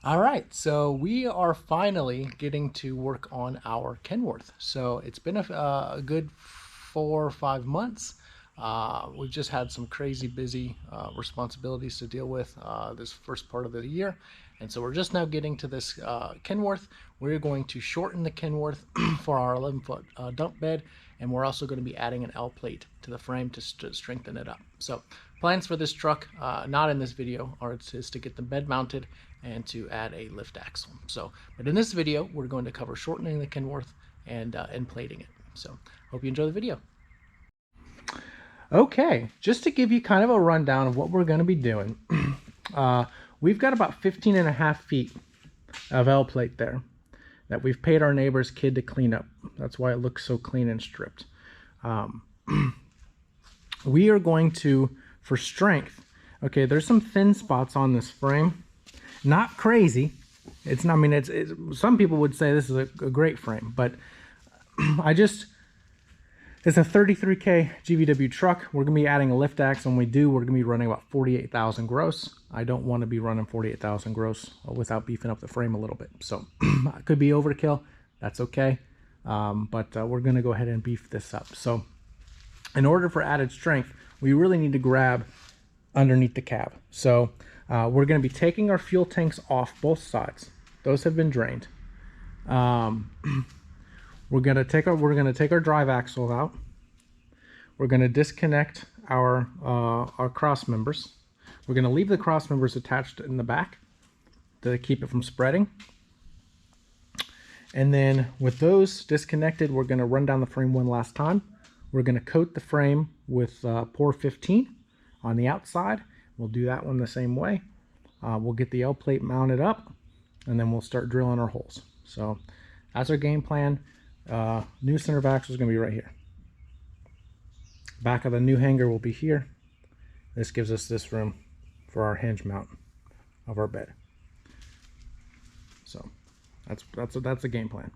All right, so we are finally getting to work on our Kenworth. So it's been a good 4 or 5 months. We've just had some crazy busy responsibilities to deal with this first part of the year. And so we're just now getting to this Kenworth. We're going to shorten the Kenworth for our 11-foot dump bed, and we're also going to be adding an L plate to the frame to strengthen it up. So plans for this truck, not in this video, is to get the bed mounted and to add a lift axle. So, but in this video, we're going to cover shortening the Kenworth and plating it. So hope you enjoy the video. Okay, just to give you kind of a rundown of what we're going to be doing. We've got about 15.5 feet of L plate there that we've paid our neighbor's kid to clean up. That's why it looks so clean and stripped. We are going to, for strength, okay, there's some thin spots on this frame. Not crazy. It's not, I mean, it's some people would say this is a great frame, but it's a 33K GVW truck. We're gonna be adding a lift axle. When we do, we're gonna be running about 48,000 gross. I don't want to be running 48,000 gross without beefing up the frame a little bit. So it could be overkill. That's okay. But we're gonna go ahead and beef this up. So in order for added strength, we really need to grab underneath the cab. So we're going to be taking our fuel tanks off both sides. Those have been drained. We're going to take our drive axle out. We're going to disconnect our cross members. We're going to leave the cross members attached in the back to keep it from spreading. And then with those disconnected, we're going to run down the frame one last time. We're going to coat the frame with Pour 15 on the outside. We'll do that one the same way. We'll get the L plate mounted up, and then we'll start drilling our holes. So that's our game plan. New center of axle is going to be right here. Back of the new hanger will be here. This gives us this room for our hinge mount of our bed. So that's a game plan.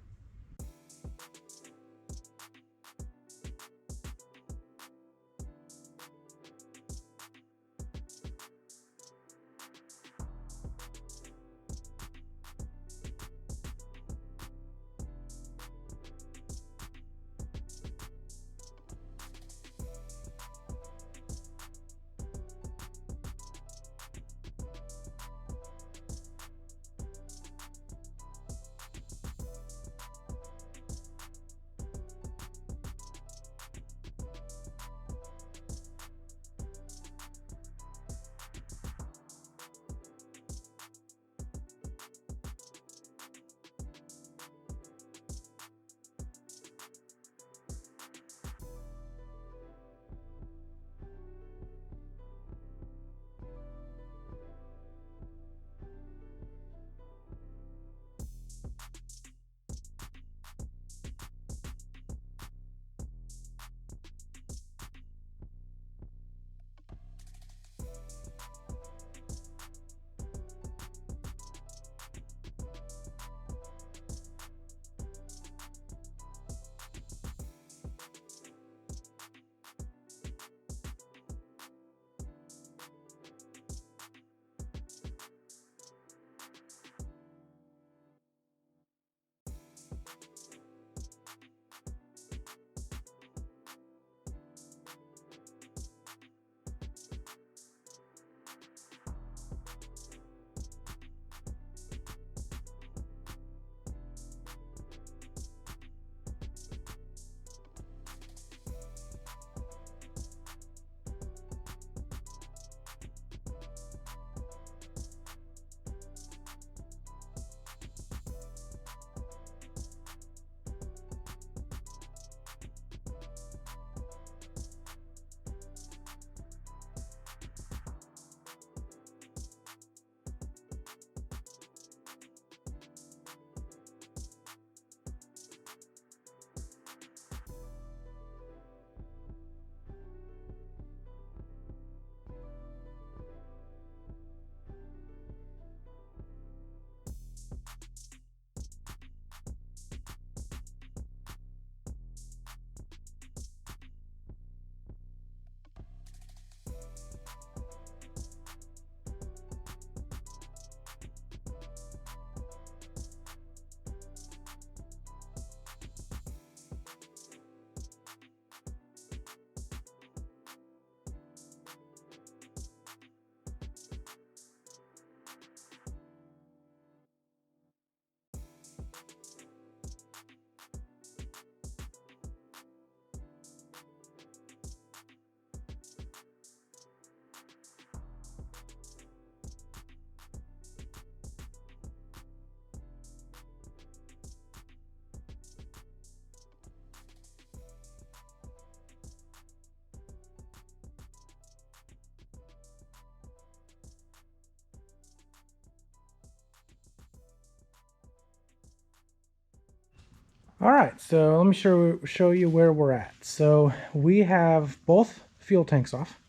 All right, so let me show you where we're at. So we have both fuel tanks off.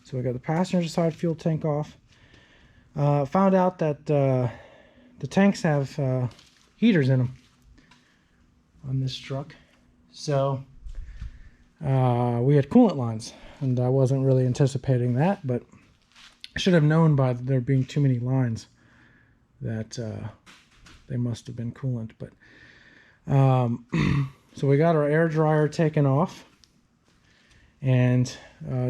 So we got the passenger side fuel tank off. Found out that the tanks have heaters in them on this truck. So we had coolant lines, and I wasn't really anticipating that, but I should have known by there being too many lines that they must have been coolant. But so we got our air dryer taken off, and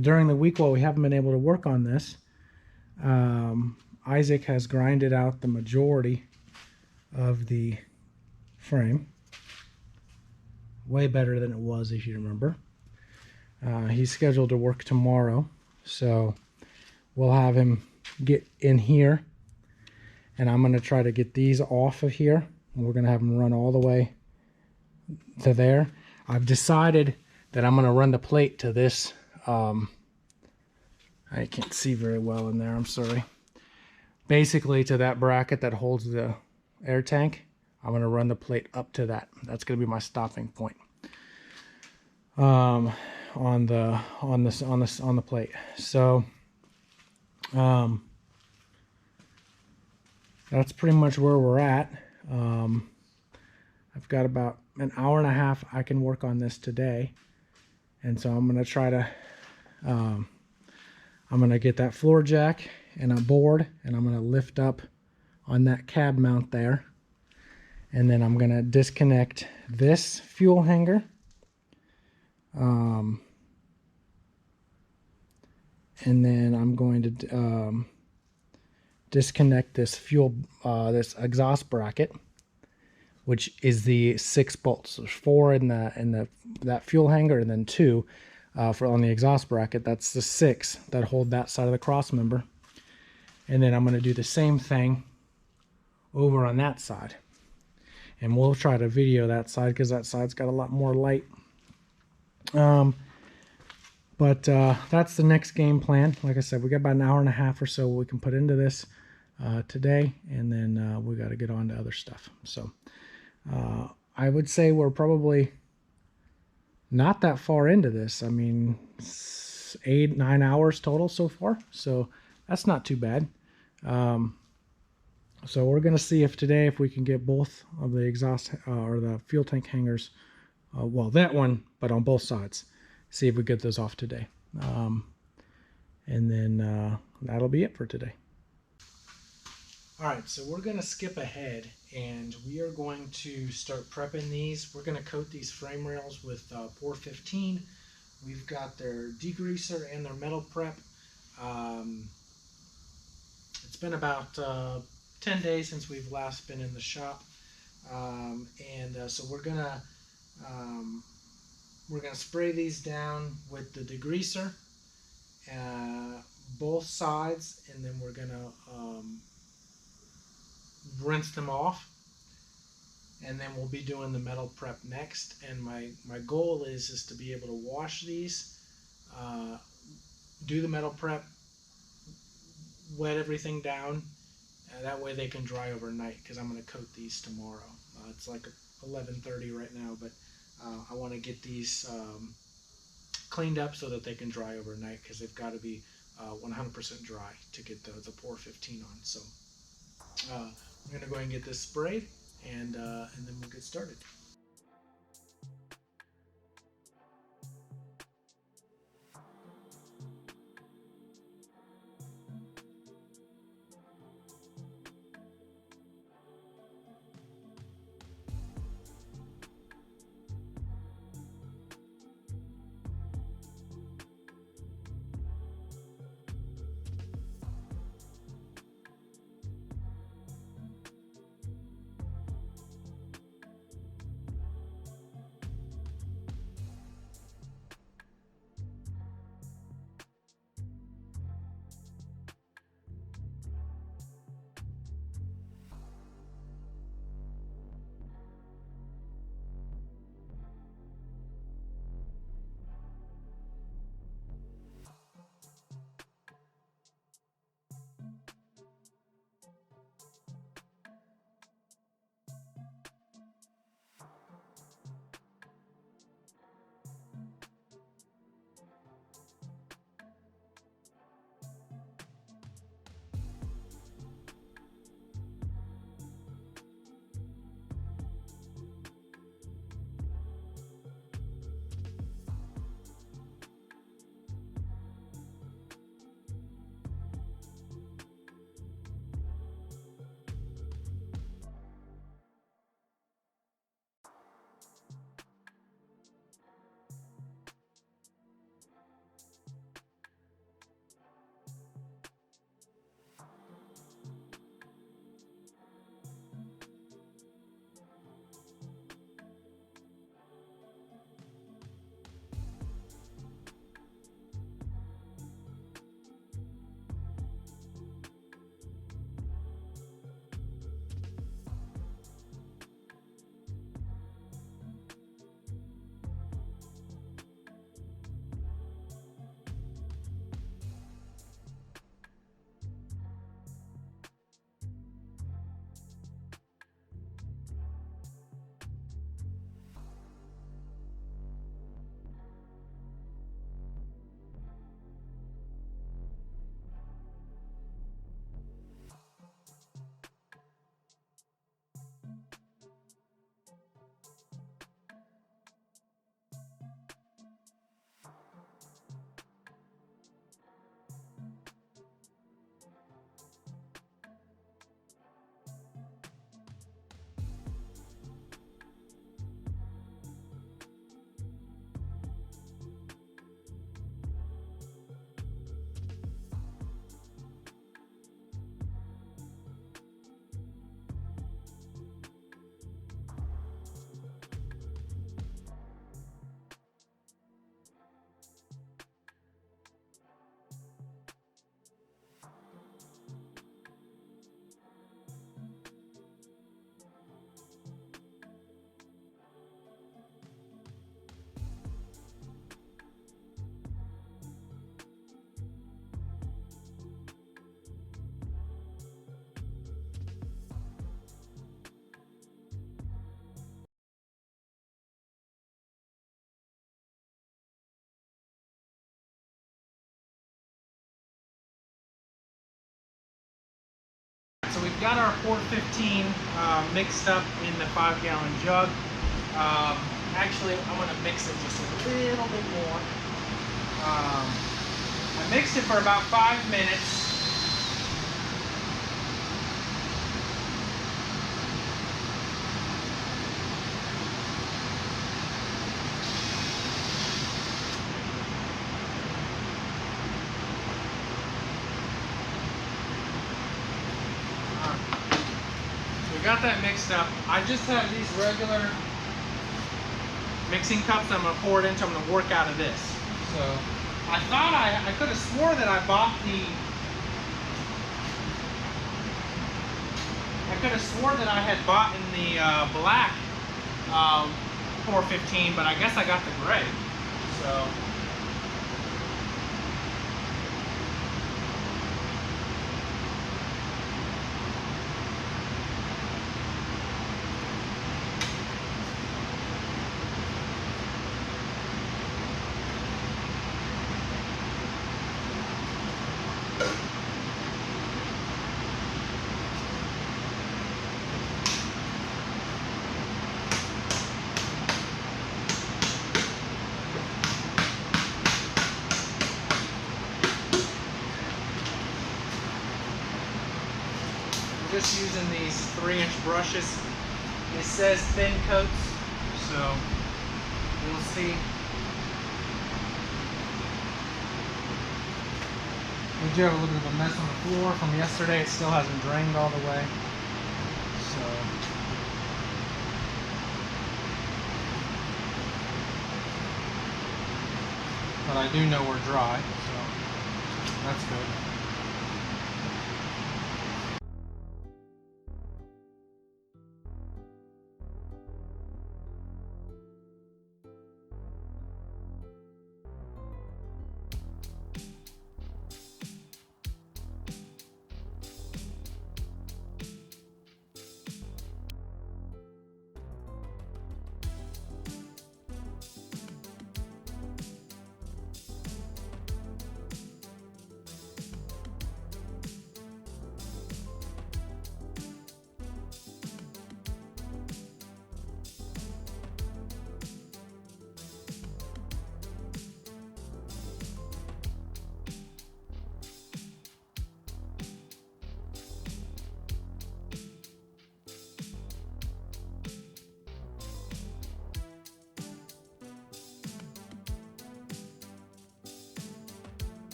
during the week while we haven't been able to work on this, Isaac has grinded out the majority of the frame. Way better than it was, if you remember. He's scheduled to work tomorrow, so we'll have him get in here, and I'm going to try to get these off of here, and we're going to have them run all the way to there. I've decided that I'm going to run the plate to this. I can't see very well in there, I'm sorry. Basically to that bracket that holds the air tank. I'm going to run the plate up to that. That's going to be my stopping point on the plate. So that's pretty much where we're at. I've got about an hour and a half I can work on this today, and so I'm going to try to I'm going to get that floor jack and a board, and I'm going to lift up on that cab mount there, and then I'm going to disconnect this fuel hanger, and then I'm going to disconnect this this exhaust bracket, which is the 6 bolts. There's 4 in that fuel hanger, and then 2 for on the exhaust bracket. That's the 6 that hold that side of the cross member. And then I'm going to do the same thing over on that side, and we'll try to video that side because that side's got a lot more light. But that's the next game plan. Like I said, we got about an hour and a half or so we can put into this today, and then we got to get on to other stuff. So I would say we're probably not that far into this. I mean, 8-9 hours total so far, so that's not too bad. So we're going to see if today, if we can get both of the exhaust or the fuel tank hangers, well, that one, but on both sides. See if we get those off today. And then that'll be it for today. All right, so we're going to skip ahead, and we are going to start prepping these. We're going to coat these frame rails with POR-15. We've got their degreaser and their metal prep. It's been about 10 days since we've last been in the shop, so we're gonna spray these down with the degreaser, both sides, and then we're gonna rinse them off, and then we'll be doing the metal prep next. And my goal is to be able to wash these, do the metal prep, wet everything down, that way they can dry overnight, because I'm going to coat these tomorrow. It's like 11:30 right now, but I want to get these cleaned up so that they can dry overnight, because they've got to be 100% dry to get the POR-15 on. So I'm going to go ahead and get this sprayed, and then we'll get started. so we've got our 415 mixed up in the 5-gallon jug. Actually, I'm going to mix it just a little bit more. I mixed it for about 5 minutes. We got that mixed up. I just have these regular mixing cups I'm going to pour it into. I'm going to work out of this. So I thought I could have swore that I bought I had bought in the black 415, but I guess I got the gray. So just using these 3-inch brushes. It says thin coats, so we'll see. We do have a little bit of a mess on the floor from yesterday. It still hasn't drained all the way. So but I do know we're dry, so that's good.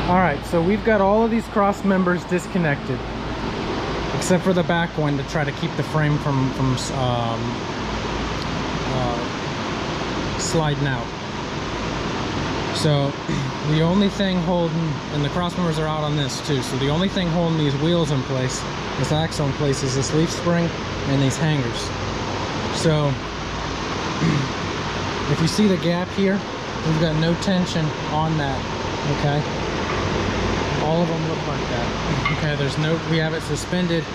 Alright, so we've got all of these cross members disconnected, except for the back one to try to keep the frame from sliding out. So the only thing holding, and the cross members are out on this too, so the only thing holding these wheels in place, this axle in place, is this leaf spring and these hangers. So if you see the gap here, we've got no tension on that, okay? All of them look like that. Okay, there's no, we have it suspended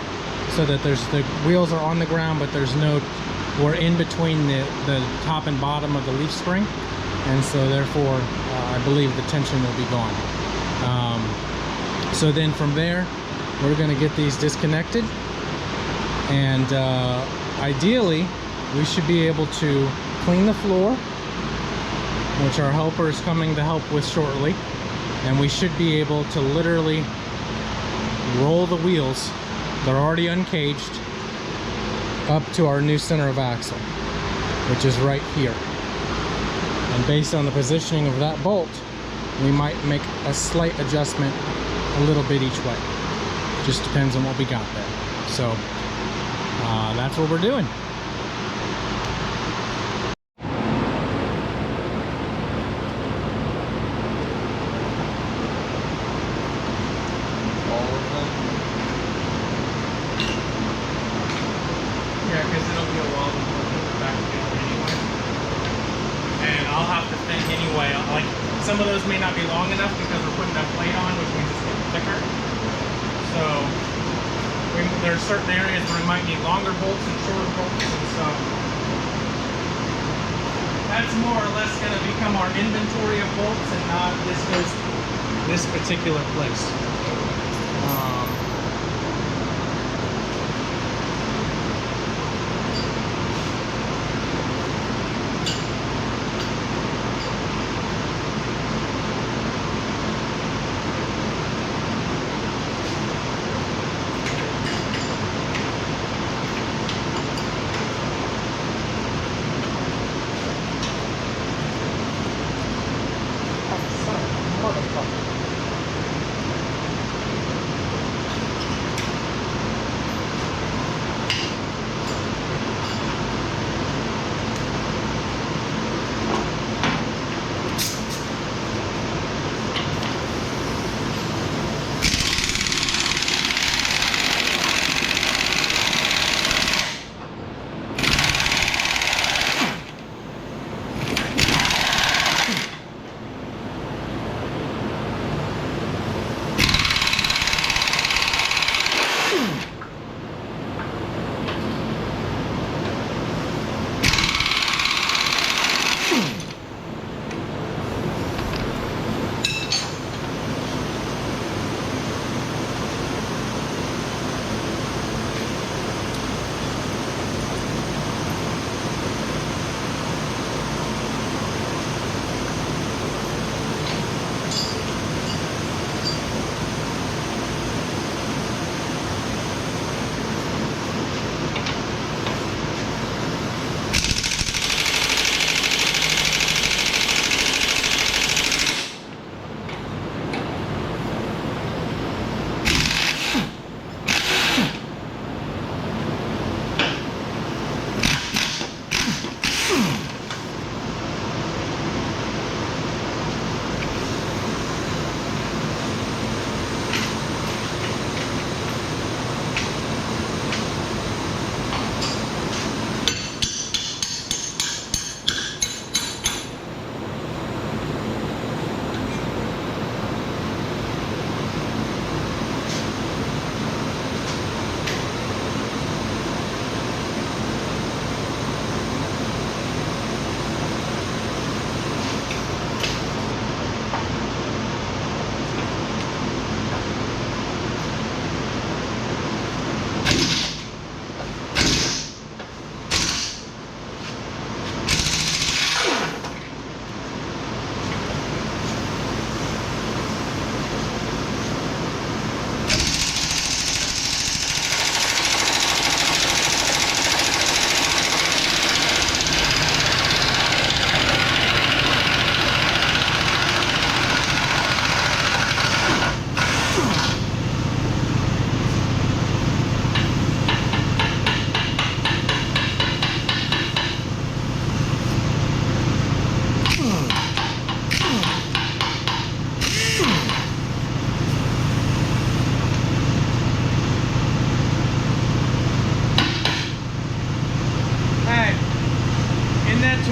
so that there's, the wheels are on the ground, but there's no, we're in between the top and bottom of the leaf spring, and so therefore I believe the tension will be gone. So then from there, we're going to get these disconnected, and ideally we should be able to clean the floor, which our helper is coming to help with shortly, and we should be able to literally roll the wheels, they're already uncaged, up to our new center of axle, which is right here. And based on the positioning of that bolt, we might make a slight adjustment a little bit each way. Just depends on what we got there. So that's what we're doing. Yeah, because it'll be a while before we put it back together anyway. And I'll have to think anyway. Like, some of those may not be long enough because we're putting that plate on, which means it's getting thicker. So there's certain areas where we might need longer bolts and shorter bolts and stuff. That's more or less going to become our inventory of bolts, and not this goes this particular place.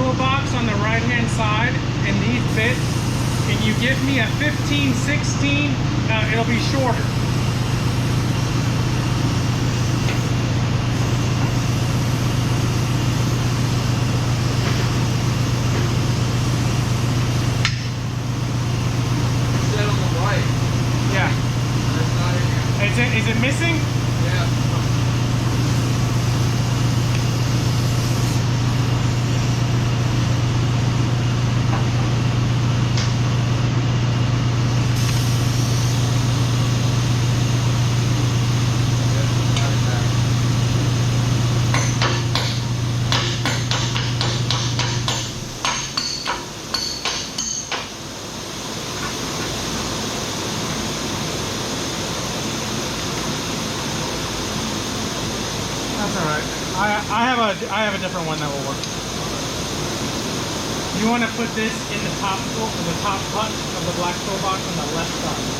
toolbox on the right hand side and these bits, can you give me a 15, 16? It'll be shorter. Set on the right. Yeah. racing? Yeah. That's all right. I have a different one that will work. You want to put this in the top hut of the black toolbox on the left side.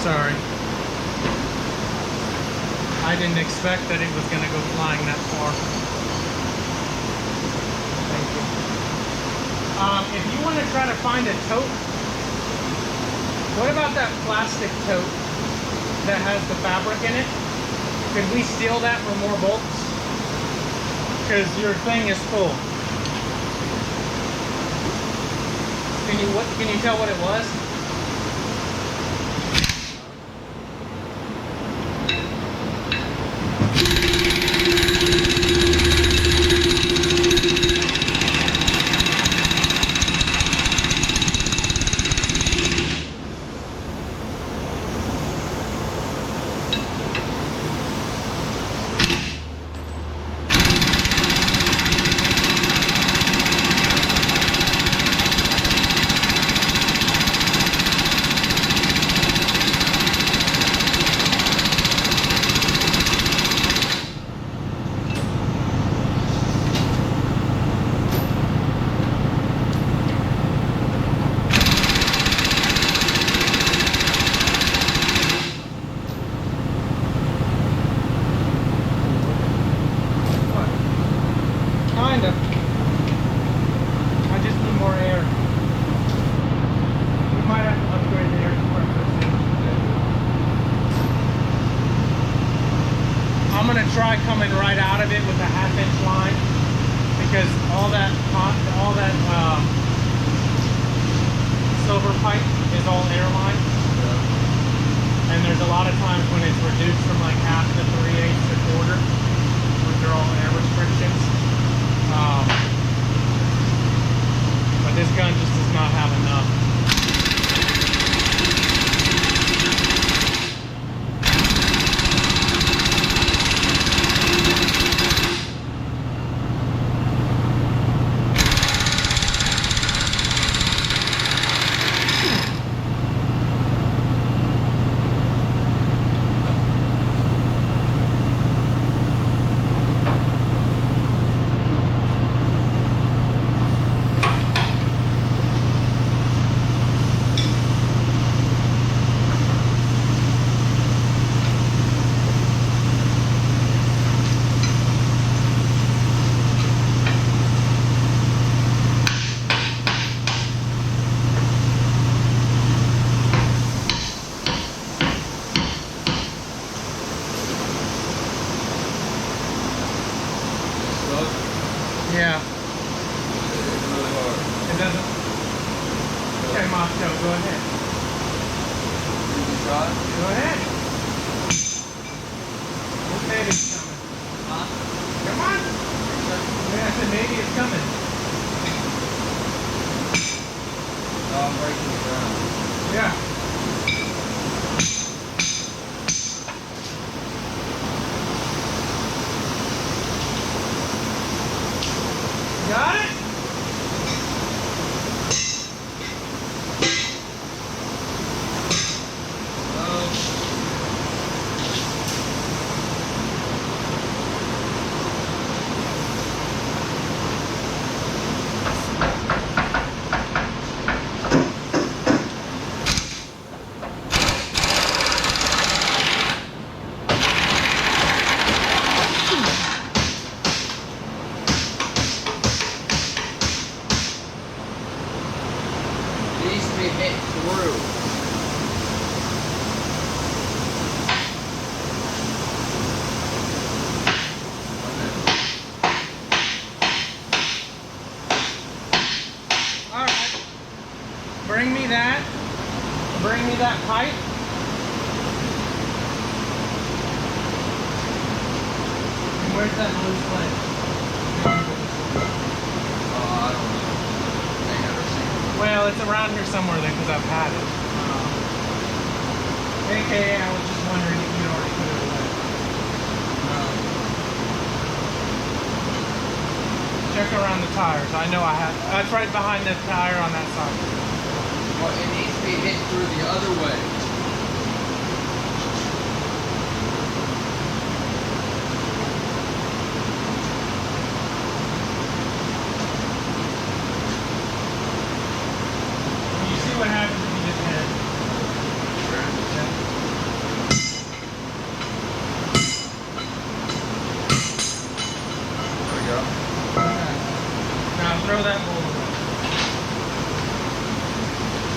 Sorry. I didn't expect that it was going to go flying that far. Thank you. If you want to try to find a tote, what about that plastic tote that has the fabric in it? Could we steal that for more bolts? Because your thing is full. Can you tell what it was? Try coming right out of it with a 1/2-inch line, because all that silver pipe is all airline, and there's a lot of times when it's reduced from like 1/2 to 3/8 to 1/4, which are all air restrictions. But this gun just does not have enough. Yeah. It's really hard. It doesn't? Okay, Moscow, go ahead. You can try it? Go ahead. What baby's coming? Huh? Come on. Yeah, I said maybe it's coming. No, I'm breaking the ground. Yeah. Got it? through. Alright. Bring me that. Bring me that pipe. And where's that loose ledge? I don't know. Ain't never seen it. Well, it's around here somewhere then, because I've had it. AKA, I was just wondering if you'd already put it away. Check around the tires. I know I have. That's right behind the tire on that side. Well, it needs to be hit through the other way. You see what happens if you just hit it. There we go. Now throw that bowl away.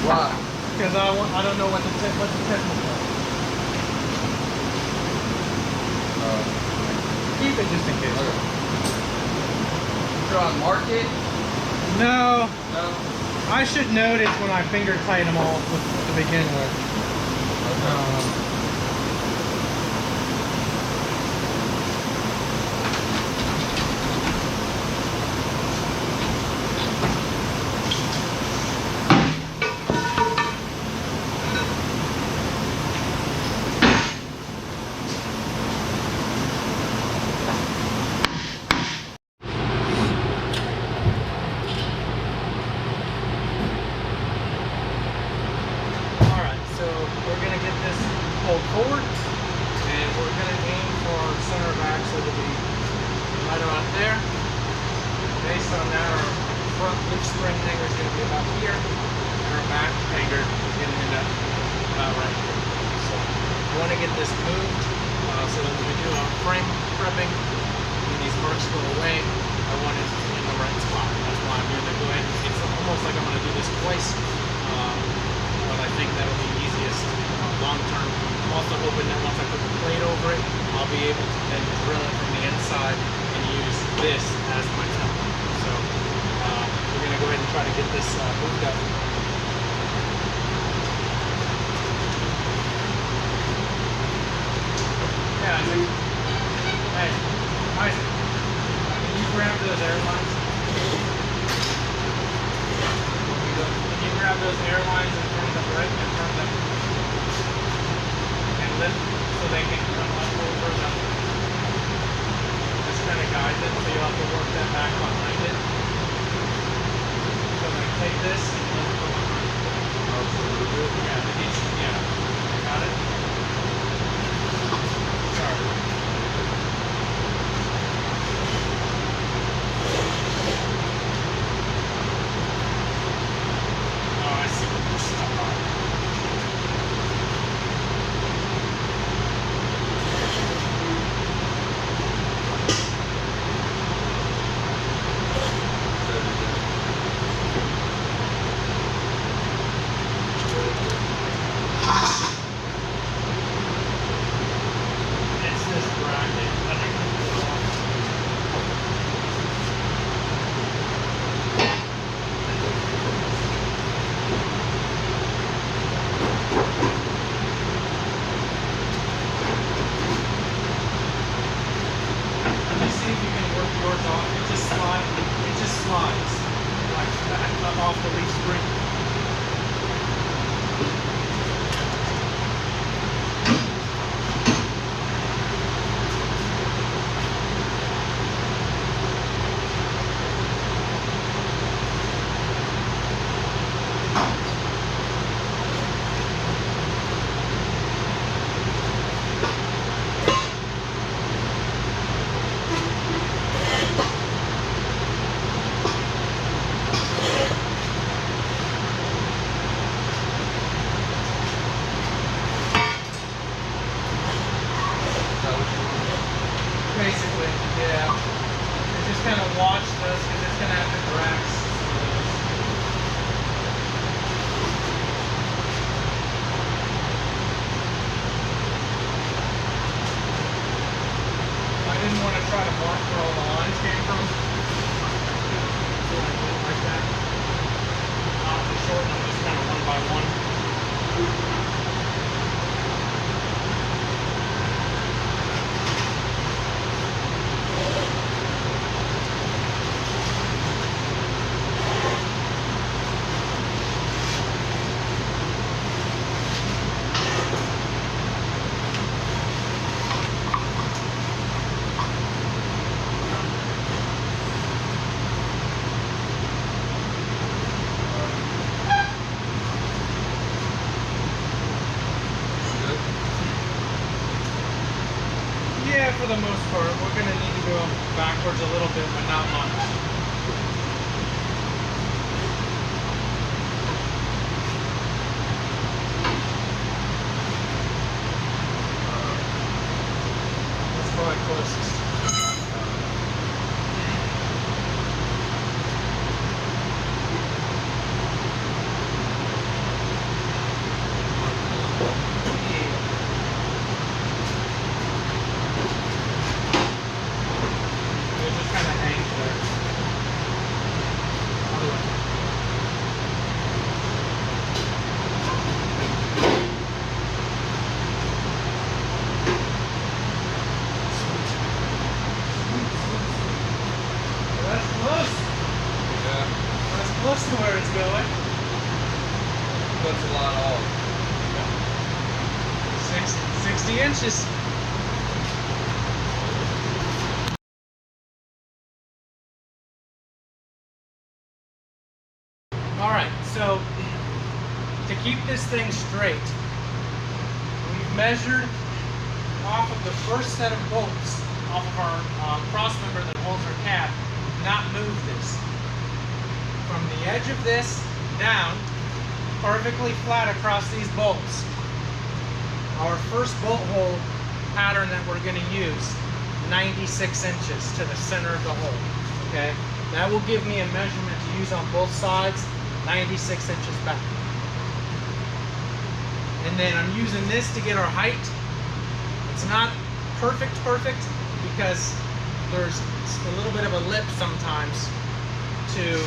Why? Because I don't know what the tip will be. Keep it just in case. Okay. Should I mark it? No, No. I should notice when I finger tighten them all to begin with. We're going to get this pulled forward, and we're going to aim for our center of axle to be right about there. Based on that, our front lip spring hanger is going to be about here, and our back hanger is going to end up about right here. So we want to get this moved so that when we do our frame prepping, when these marks go away, I want it in the right spot. That's why I'm going to go ahead. It's almost like I'm going to do this twice. But I think that'll be easiest long term. I'm also hoping that once I put the plate over it, I'll be able to then drill it from the inside and use this as my template. So we're going to go ahead and try to get this moved up. Yeah, Isaac. Hey, Isaac. Can you grab those airlines? Can you grab those airlines and turn them right and turn them and lift so they can come up over them? Just kind of guide them so you'll have to for the most part. We're going to need to go backwards a little bit, but not much. That's probably closest. Close to where it's going. Puts a lot off. 60 inches. Alright, so to keep this thing straight, we've measured off of the first set of bolts off of our cross member that holds our cab, not move this. From the edge of this down, perfectly flat across these bolts. Our first bolt hole pattern that we're going to use, 96 inches to the center of the hole. Okay, that will give me a measurement to use on both sides, 96 inches back. And then I'm using this to get our height. It's not perfect because there's a little bit of a lip sometimes to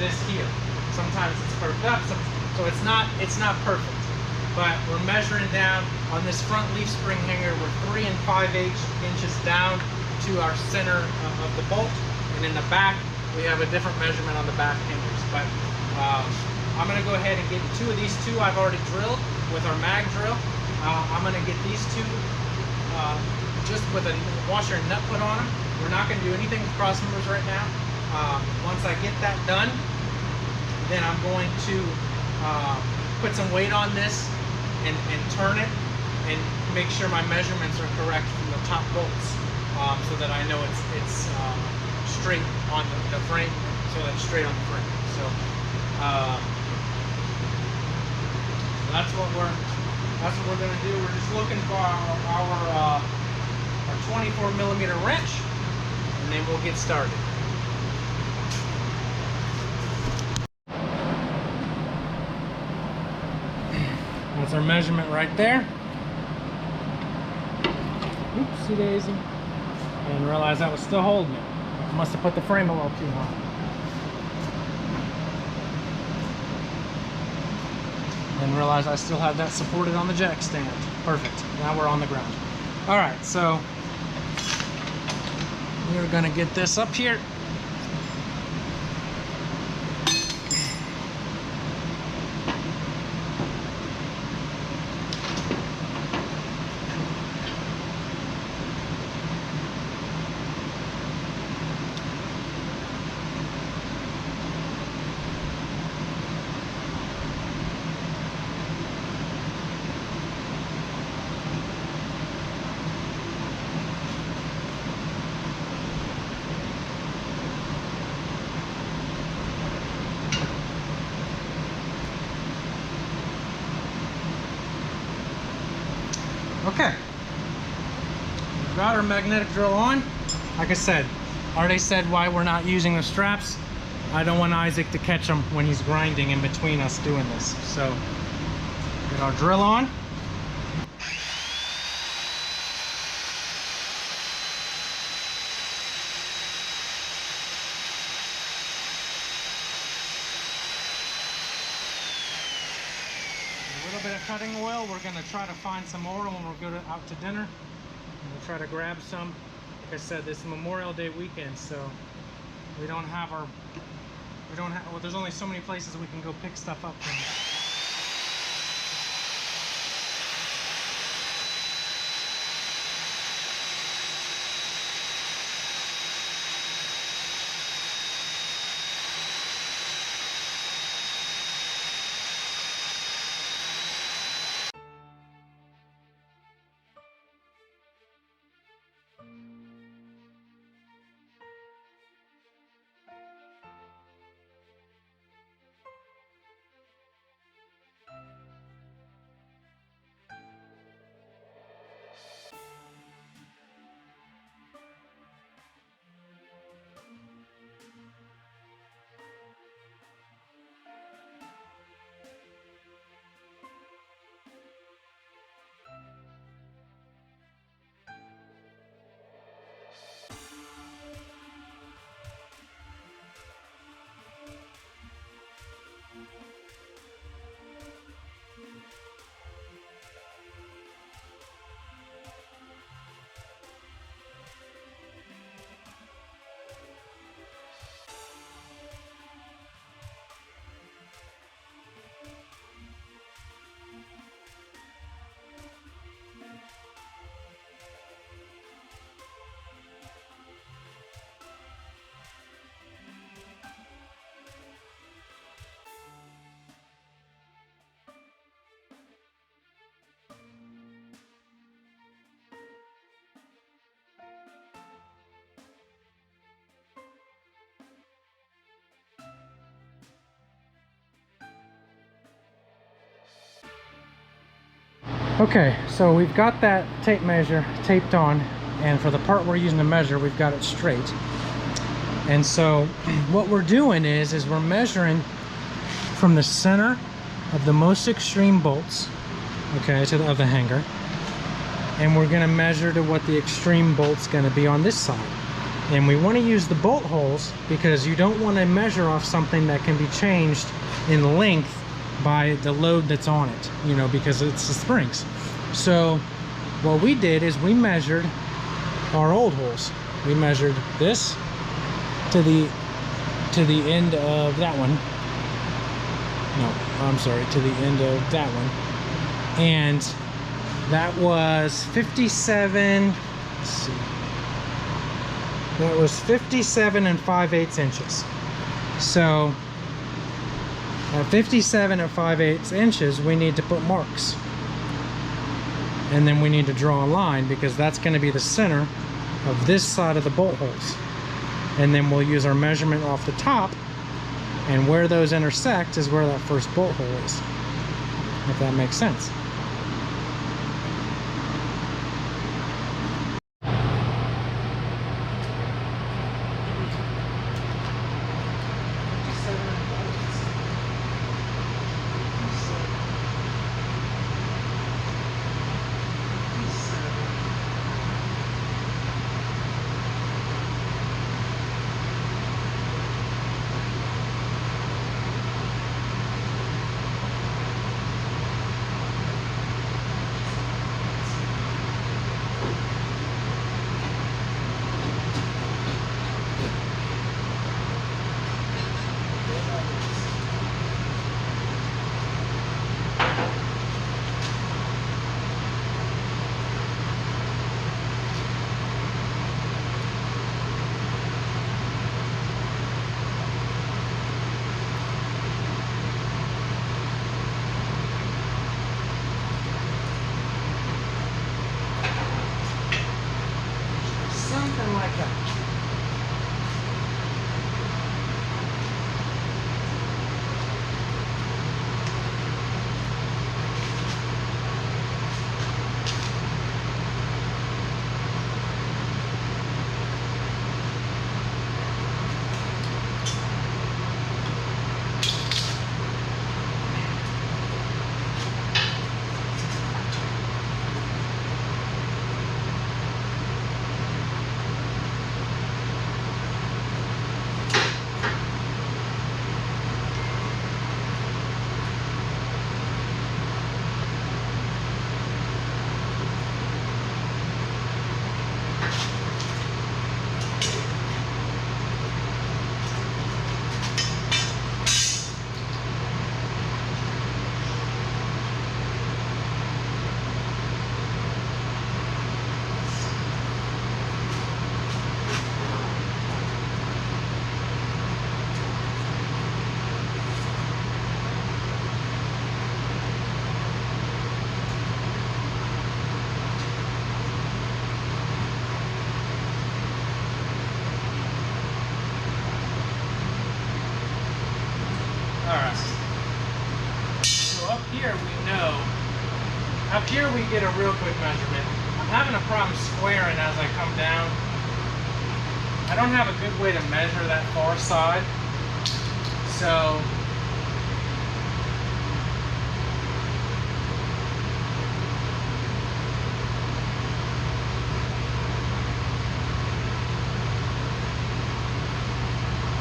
this here. Sometimes it's curved up, so it's not perfect. But we're measuring down on this front leaf spring hanger. We're 3 5/8 inches down to our center of the bolt, and in the back we have a different measurement on the back hangers. But I'm going to go ahead and get 2 of these 2 I've already drilled with our mag drill. I'm going to get these 2 just with a washer and nut put on them. We're not going to do anything with cross members right now. Once I get that done, then I'm going to put some weight on this and turn it and make sure my measurements are correct from the top bolts, so that I know it's straight on the frame, so that's straight on the frame. So that's what we're going to do. We're just looking for our 24 millimeter wrench, and then we'll get started. That's our measurement right there. Oopsie daisy. I didn't realize that was still holding it. I must have put the frame a little too high. Didn't realize I still had that supported on the jack stand. Perfect. Now we're on the ground. Alright, so we're gonna get this up here. Okay, we've got our magnetic drill on. Like I said, already said why we're not using the straps. I don't want Isaac to catch them when he's grinding in between us doing this. So, get our drill on. A little bit of cutting oil. We're going to try to find some oil when we go out to dinner. And we'll try to grab some. Like I said, this is Memorial Day weekend, so well, there's only so many places we can go pick stuff up from. Okay, so we've got that tape measure taped on, and for the part we're using to measure, we've got it straight. And so what we're doing is we're measuring from the center of the most extreme bolts, okay, to the hanger, and we're going to measure to what the extreme bolt's going to be on this side. And we want to use the bolt holes because you don't want to measure off something that can be changed in length by the load that's on it, you know, because it's the springs. So what we did is we measured our old holes. We measured this to the end of that one. No, I'm sorry, to the end of that one. And that was 57, let's see. That was 57 5/8 inches. So at 57 5/8 inches, we need to put marks. And then we need to draw a line because that's going to be the center of this side of the bolt holes. And then we'll use our measurement off the top, and where those intersect is where that first bolt hole is, if that makes sense. Something like that. Alright, so up here we get a real quick measurement. I'm having a problem squaring as I come down. I don't have a good way to measure that far side, so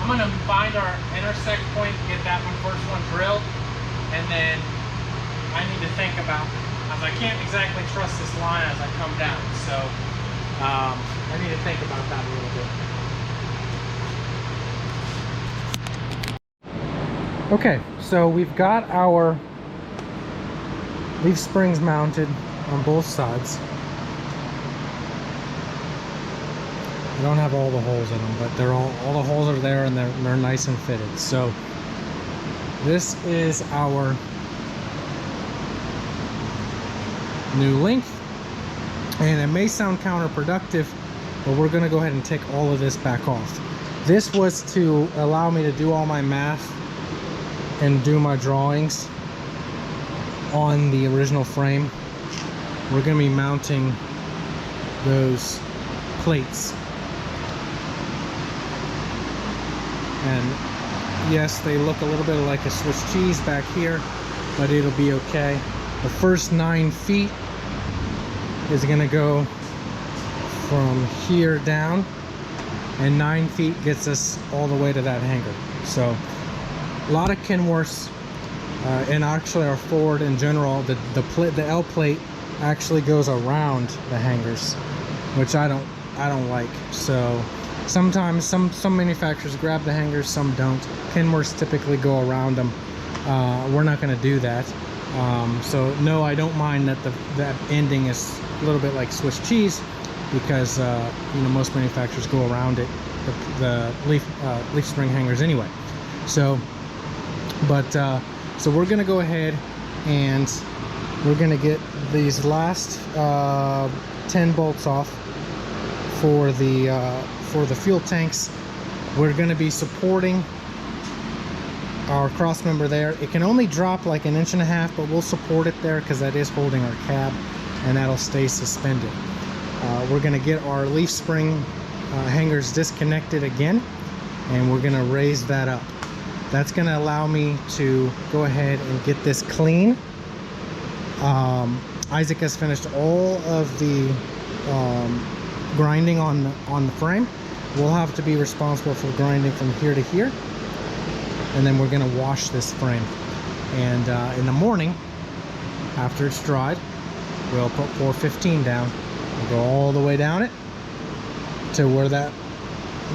I'm going to find our intersect point, get that first one drilled, and then I need to think about, as I can't exactly trust this line as I come down, so I need to think about that a little bit. Okay, so we've got our leaf springs mounted on both sides. I don't have all the holes in them, but they're all the holes are there, and they're nice and fitted. So this is our new length, and it may sound counterproductive, but we're going to go ahead and take all of this back off. This was to allow me to do all my math and do my drawings on the original frame. we're going to be mounting those plates. And yes, they look a little bit like a Swiss cheese back here, but it'll be okay. The first 9 feet is going to go from here down, and 9 feet gets us all the way to that hanger. So a lot of Kenworths, and actually our Ford in general, the L plate actually goes around the hangers, which I don't like. So sometimes some manufacturers grab the hangers, some don't. Kenworths typically go around them. We're not going to do that. So no, I don't mind that that ending is a little bit like Swiss cheese, because you know, most manufacturers go around it, the leaf spring hangers anyway. So so we're gonna go ahead and we're gonna get these last 10 bolts off for the fuel tanks. We're gonna be supporting our cross member there. It can only drop like 1.5 inches, but we'll support it there because that is holding our cab, and that'll stay suspended. We're gonna get our leaf spring hangers disconnected again, and we're gonna raise that up. That's gonna allow me to go ahead and get this clean. Isaac has finished all of the grinding on the frame. We'll have to be responsible for grinding from here to here, and then we're gonna wash this frame. And in the morning, after it's dried, we'll put 415 down. We'll go all the way down it to where that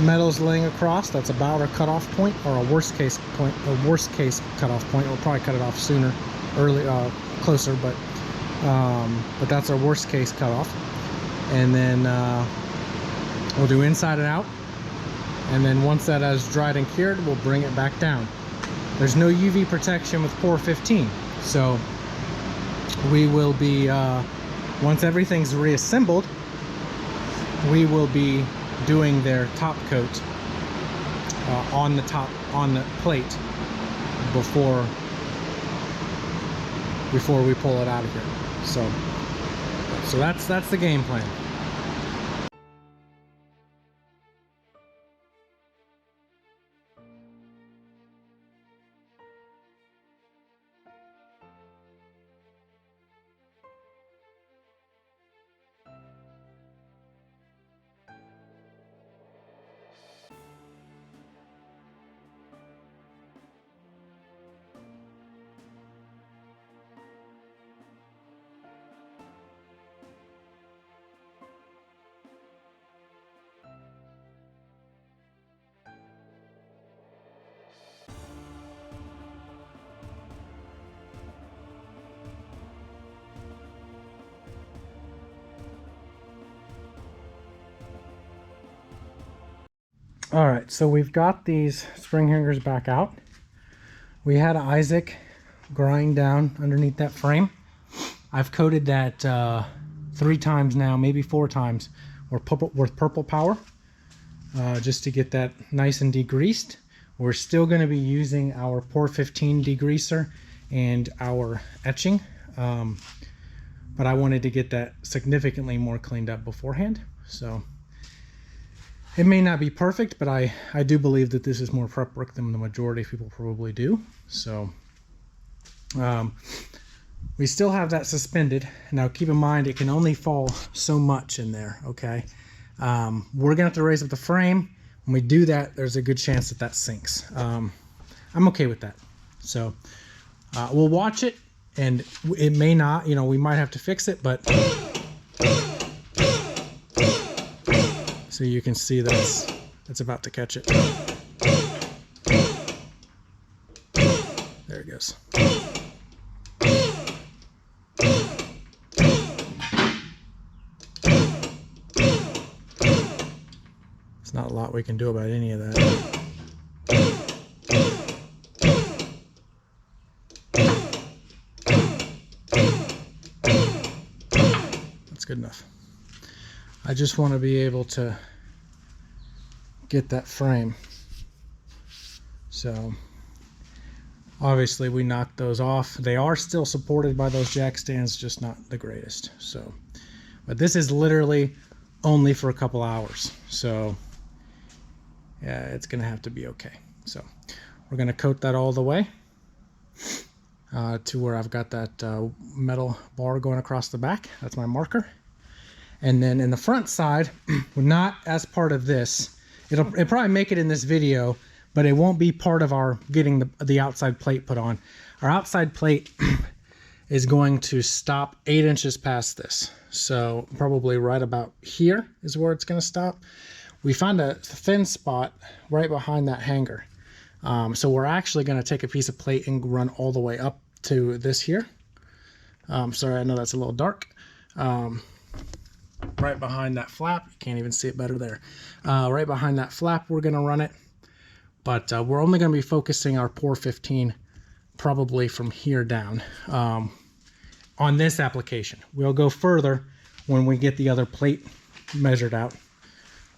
metal's laying across. That's about our cutoff point, or a worst case point, a worst case cutoff point. We'll probably cut it off sooner, closer, but that's our worst case cutoff. And then we'll do inside and out, and then once that has dried and cured, we'll bring it back down. There's no UV protection with Pour 15, so we will be once everything's reassembled, we will be doing their top coat on the plate before we pull it out of here. So that's the game plan. All right, so we've got these spring hangers back out. We had Isaac grind down underneath that frame. I've coated that 3 times now, maybe 4 times, with purple power, just to get that nice and degreased. We're still going to be using our Pour 15 degreaser and our etching, but I wanted to get that significantly more cleaned up beforehand. So it may not be perfect, but I do believe that this is more prep work than the majority of people probably do. So we still have that suspended. Now keep in mind, it can only fall so much in there, okay? We're gonna have to raise up the frame. When we do that, there's a good chance that sinks. I'm okay with that. So we'll watch it, and it may not, you know, we might have to fix it, but so you can see that it's about to catch it. There it goes. There's not a lot we can do about any of that. That's good enough. I just want to be able to get that frame. So Obviously we knocked those off. They are still supported by those jack stands, just not the greatest. So, but this is literally only for a couple hours. So yeah, it's gonna have to be okay. So we're gonna coat that all the way to where I've got that metal bar going across the back. That's my marker. And then in the front side, not as part of this, it'll probably make it in this video, but it won't be part of our getting the outside plate put on. Our outside plate is going to stop 8 inches past this. So probably right about here is where it's going to stop. We found a thin spot right behind that hanger. So we're actually going to take a piece of plate and run all the way up to this here. Sorry, I know that's a little dark. Right behind that flap, you can't even see it better there. Right behind that flap, we're going to run it. But we're only going to be focusing our pour 15 probably from here down on this application. We'll go further when we get the other plate measured out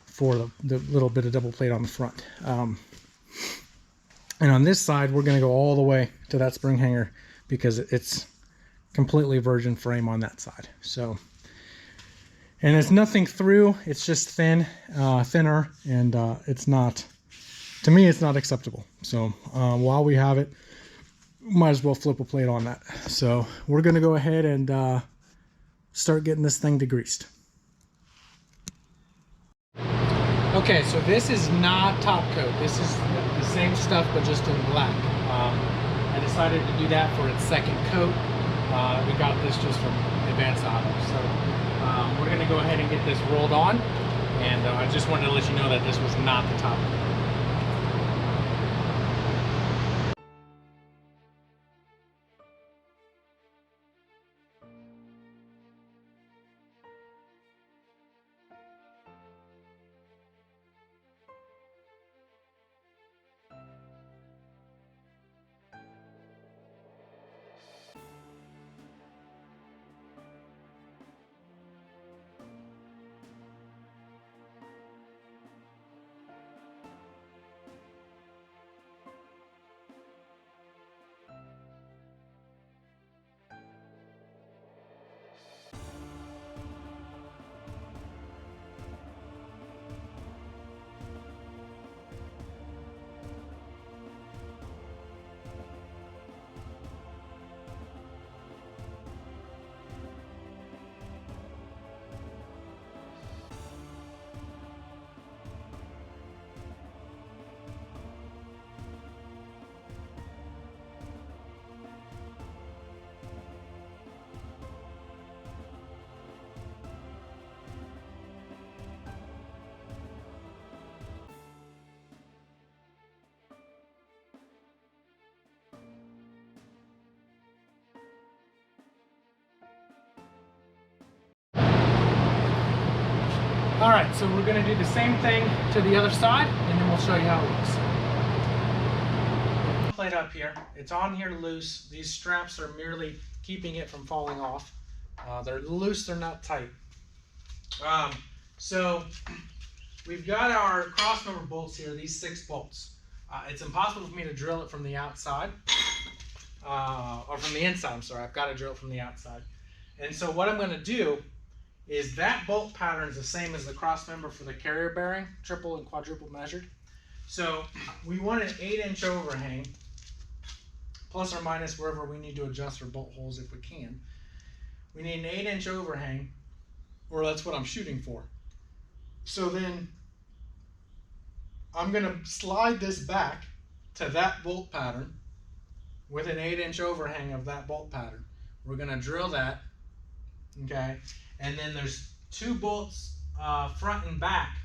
for the little bit of double plate on the front. And on this side, we're going to go all the way to that spring hanger because it's completely virgin frame on that side. So, and it's nothing through, it's just thinner, and it's not, to me, it's not acceptable. So while we have it, might as well flip a plate on that. So we're going to go ahead and start getting this thing degreased. Okay, so this is not top coat. This is the same stuff, but just in black. I decided to do that for its second coat. We got this just from Advanced Auto. So we're going to go ahead and get this rolled on. And I just wanted to let you know that this was not the top coat. All right, so we're gonna do the same thing to the other side, and then we'll show you how it looks. Plate up here, it's on here loose. These straps are merely keeping it from falling off. They're loose, they're not tight. So we've got our crossmember bolts here, these 6 bolts. It's impossible for me to drill it from the outside, or from the inside, I'm sorry. I've got to drill it from the outside. And so what I'm gonna do is that bolt pattern is the same as the cross member for the carrier bearing, triple and quadruple measured. So we want an 8-inch overhang, plus or minus wherever we need to adjust for bolt holes if we can. We need an 8-inch overhang, or that's what I'm shooting for. So then I'm gonna slide this back to that bolt pattern with an 8-inch overhang of that bolt pattern. We're gonna drill that, okay? And then there's 2 bolts front and back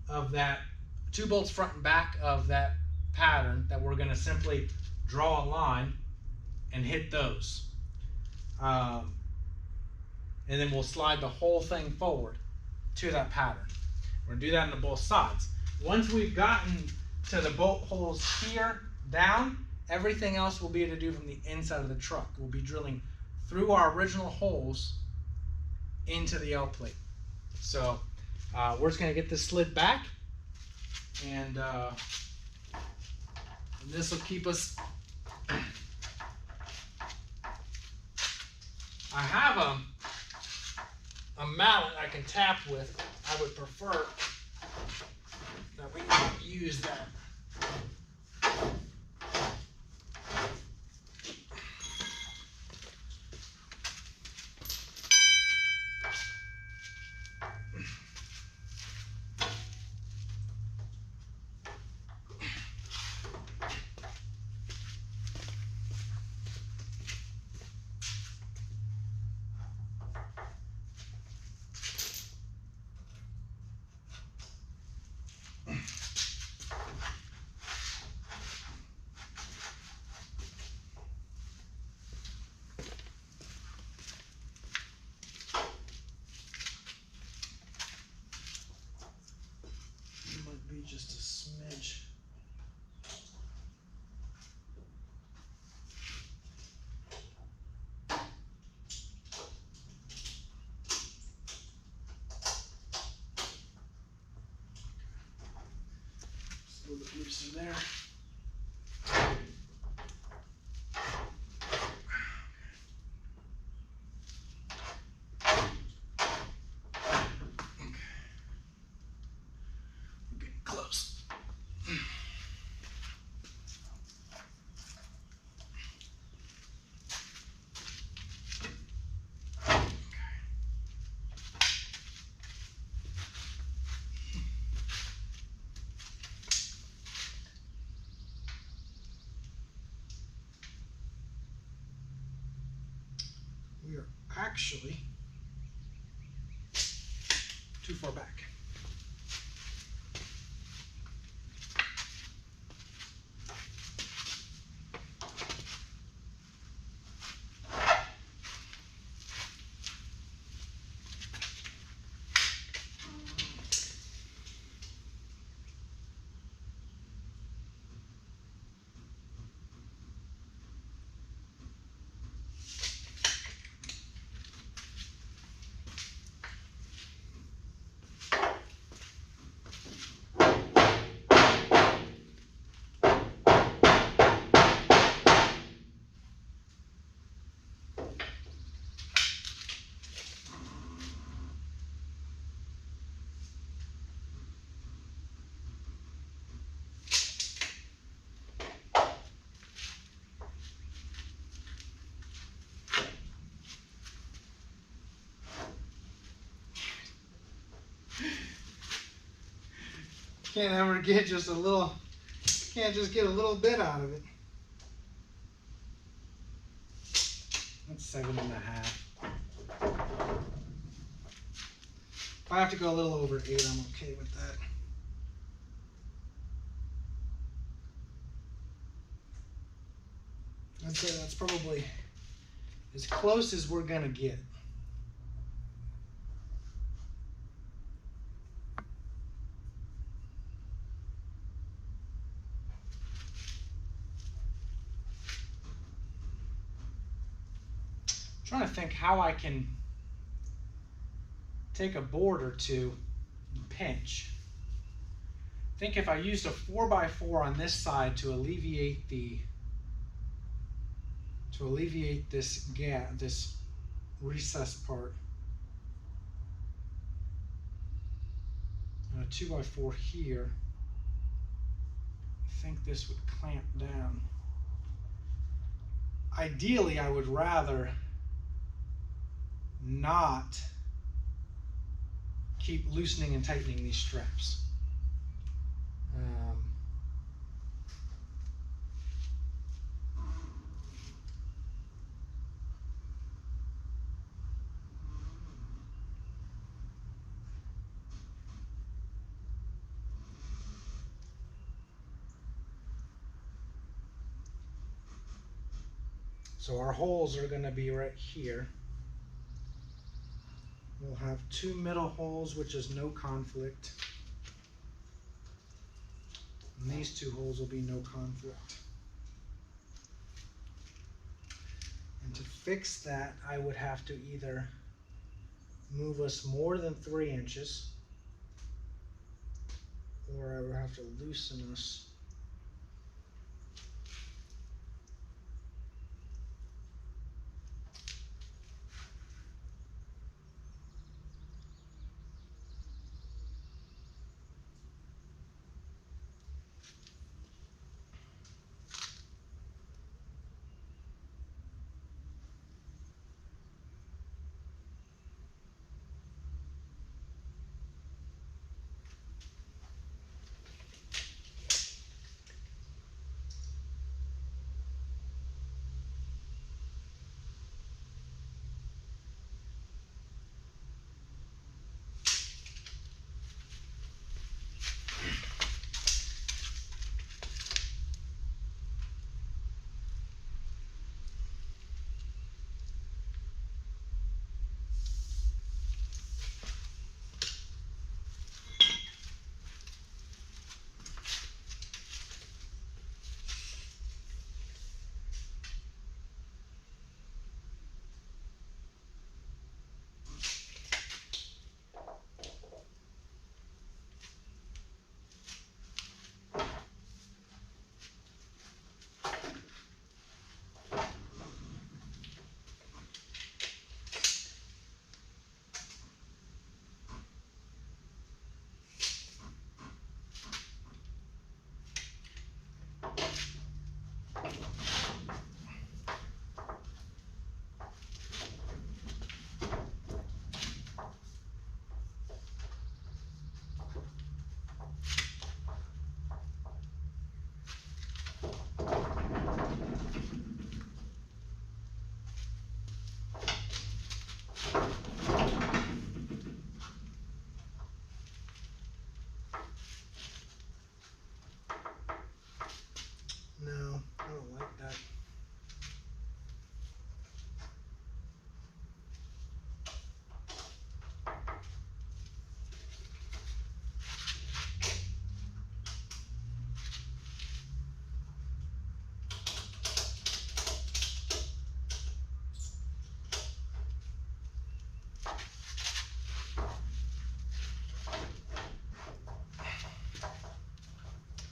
of that, 2 bolts front and back of that pattern that we're going to simply draw a line and hit those. And then we'll slide the whole thing forward to that pattern. We're going to do that on both sides. Once we've gotten to the bolt holes here down, everything else we'll be able to do from the inside of the truck. We'll be drilling through our original holes into the L plate. So we're just going to get this slid back, and this will keep us I have a mallet I can tap with. I would prefer that we use that. Be just a smidge. Just a little bit looser there. Close. We are actually too far back. Can't ever get just a little, can't just get a little bit out of it. That's 7.5. If I have to go a little over 8, I'm okay with that. I'd say that's probably as close as we're gonna get. I'm trying to think how I can take a board or two and pinch. I think if I used a 4x4 on this side to alleviate this gap, this recessed part, and a 2x4 here, I think this would clamp down. Ideally, I would rather not keep loosening and tightening these straps. So our holes are going to be right here. We'll have 2 middle holes, which is no conflict. And these 2 holes will be no conflict. And to fix that, I would have to either move us more than 3 inches, or I would have to loosen us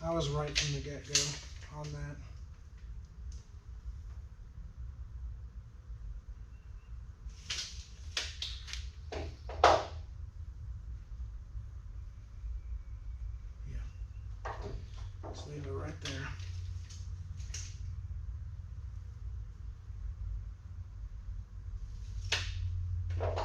I was right from the get-go on that. Yeah, just leave it right there. Yep.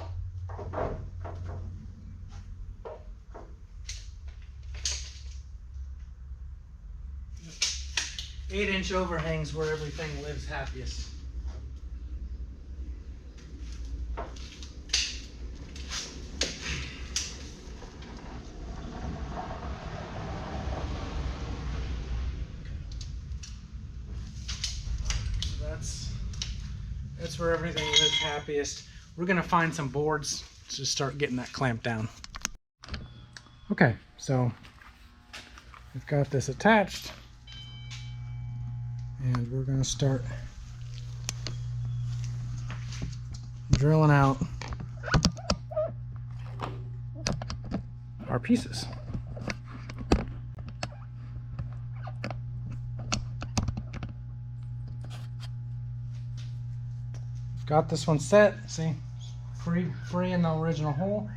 8-inch overhangs where everything lives happiest. That's where everything lives happiest. We're gonna find some boards to start getting that clamped down. Okay, so we've got this attached, and we're gonna start drilling out our pieces. Got this one set, see, free in the original hole.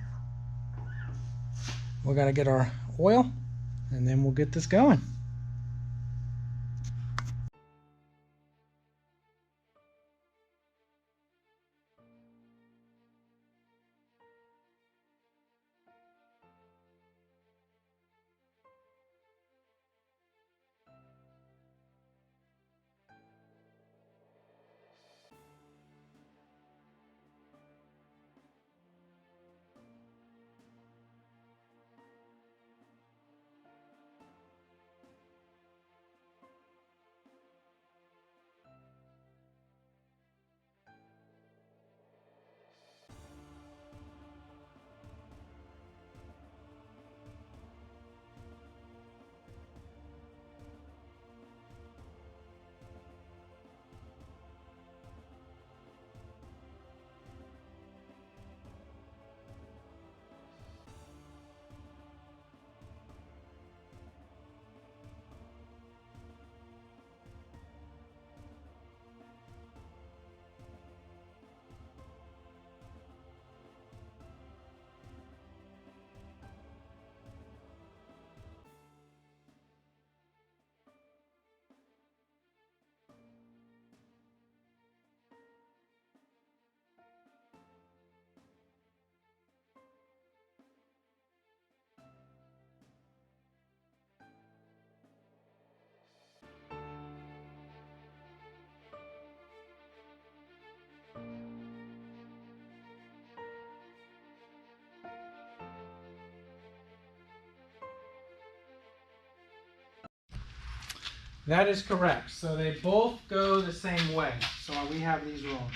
We gotta get our oil, and then we'll get this going. That is correct. So they both go the same way. So we have these wrong.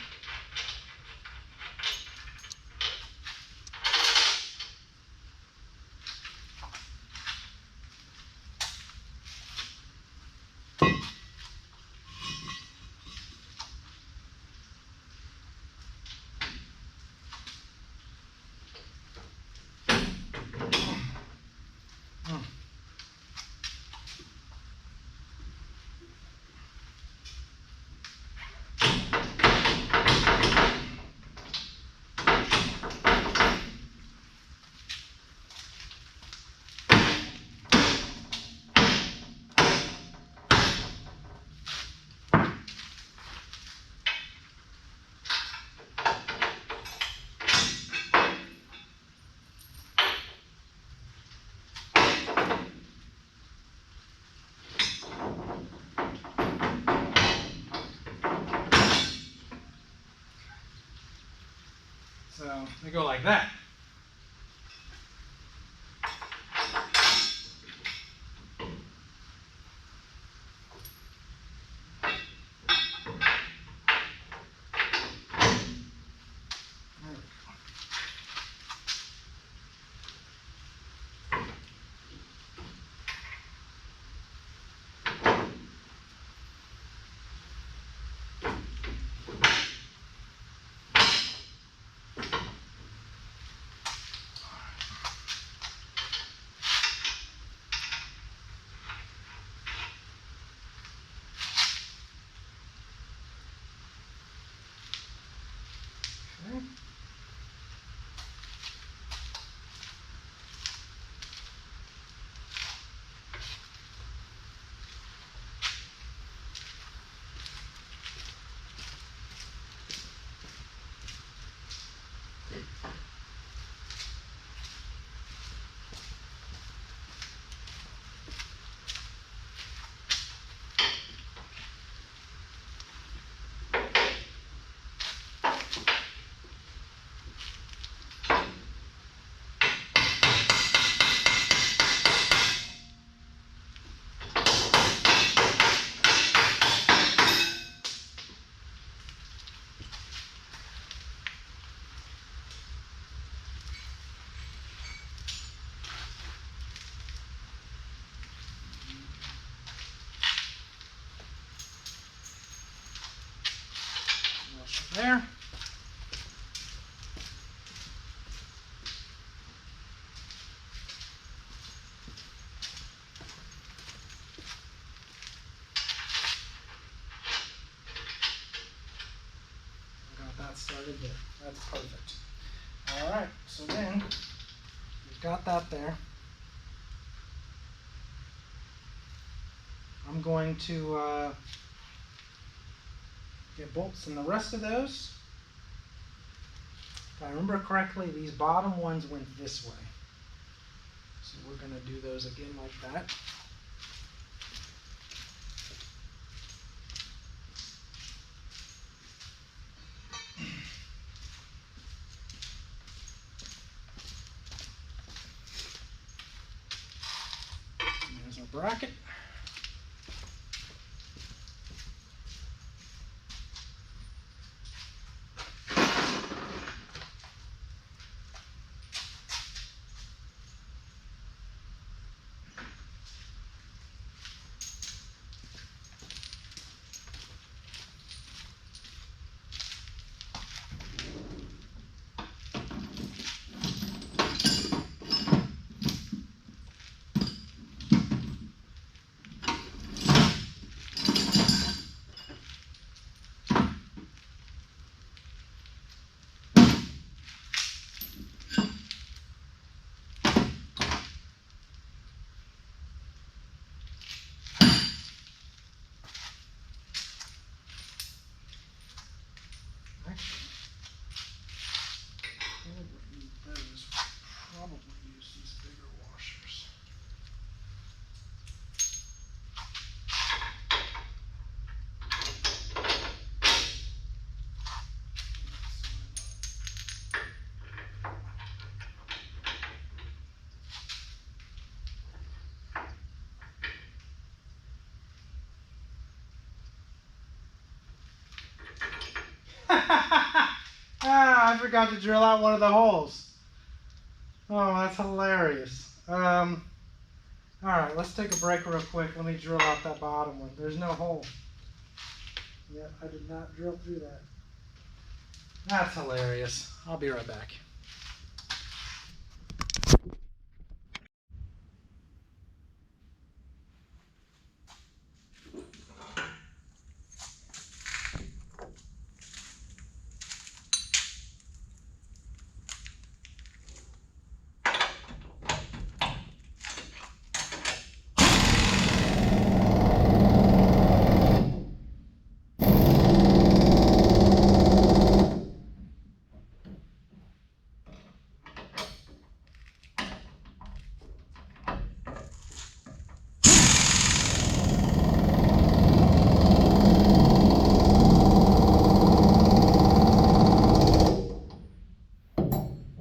So they go like that. right there. That's perfect. All right, so then we've got that there. I'm going to get bolts in the rest of those. If I remember correctly, these bottom ones went this way. So we're going to do those again like that. And there's our bracket. Probably use these bigger washers. Ah, I forgot to drill out one of the holes. Oh, that's hilarious. All right, let's take a break real quick. Let me drill out that bottom one. There's no hole. Yep, I did not drill through that. That's hilarious. I'll be right back.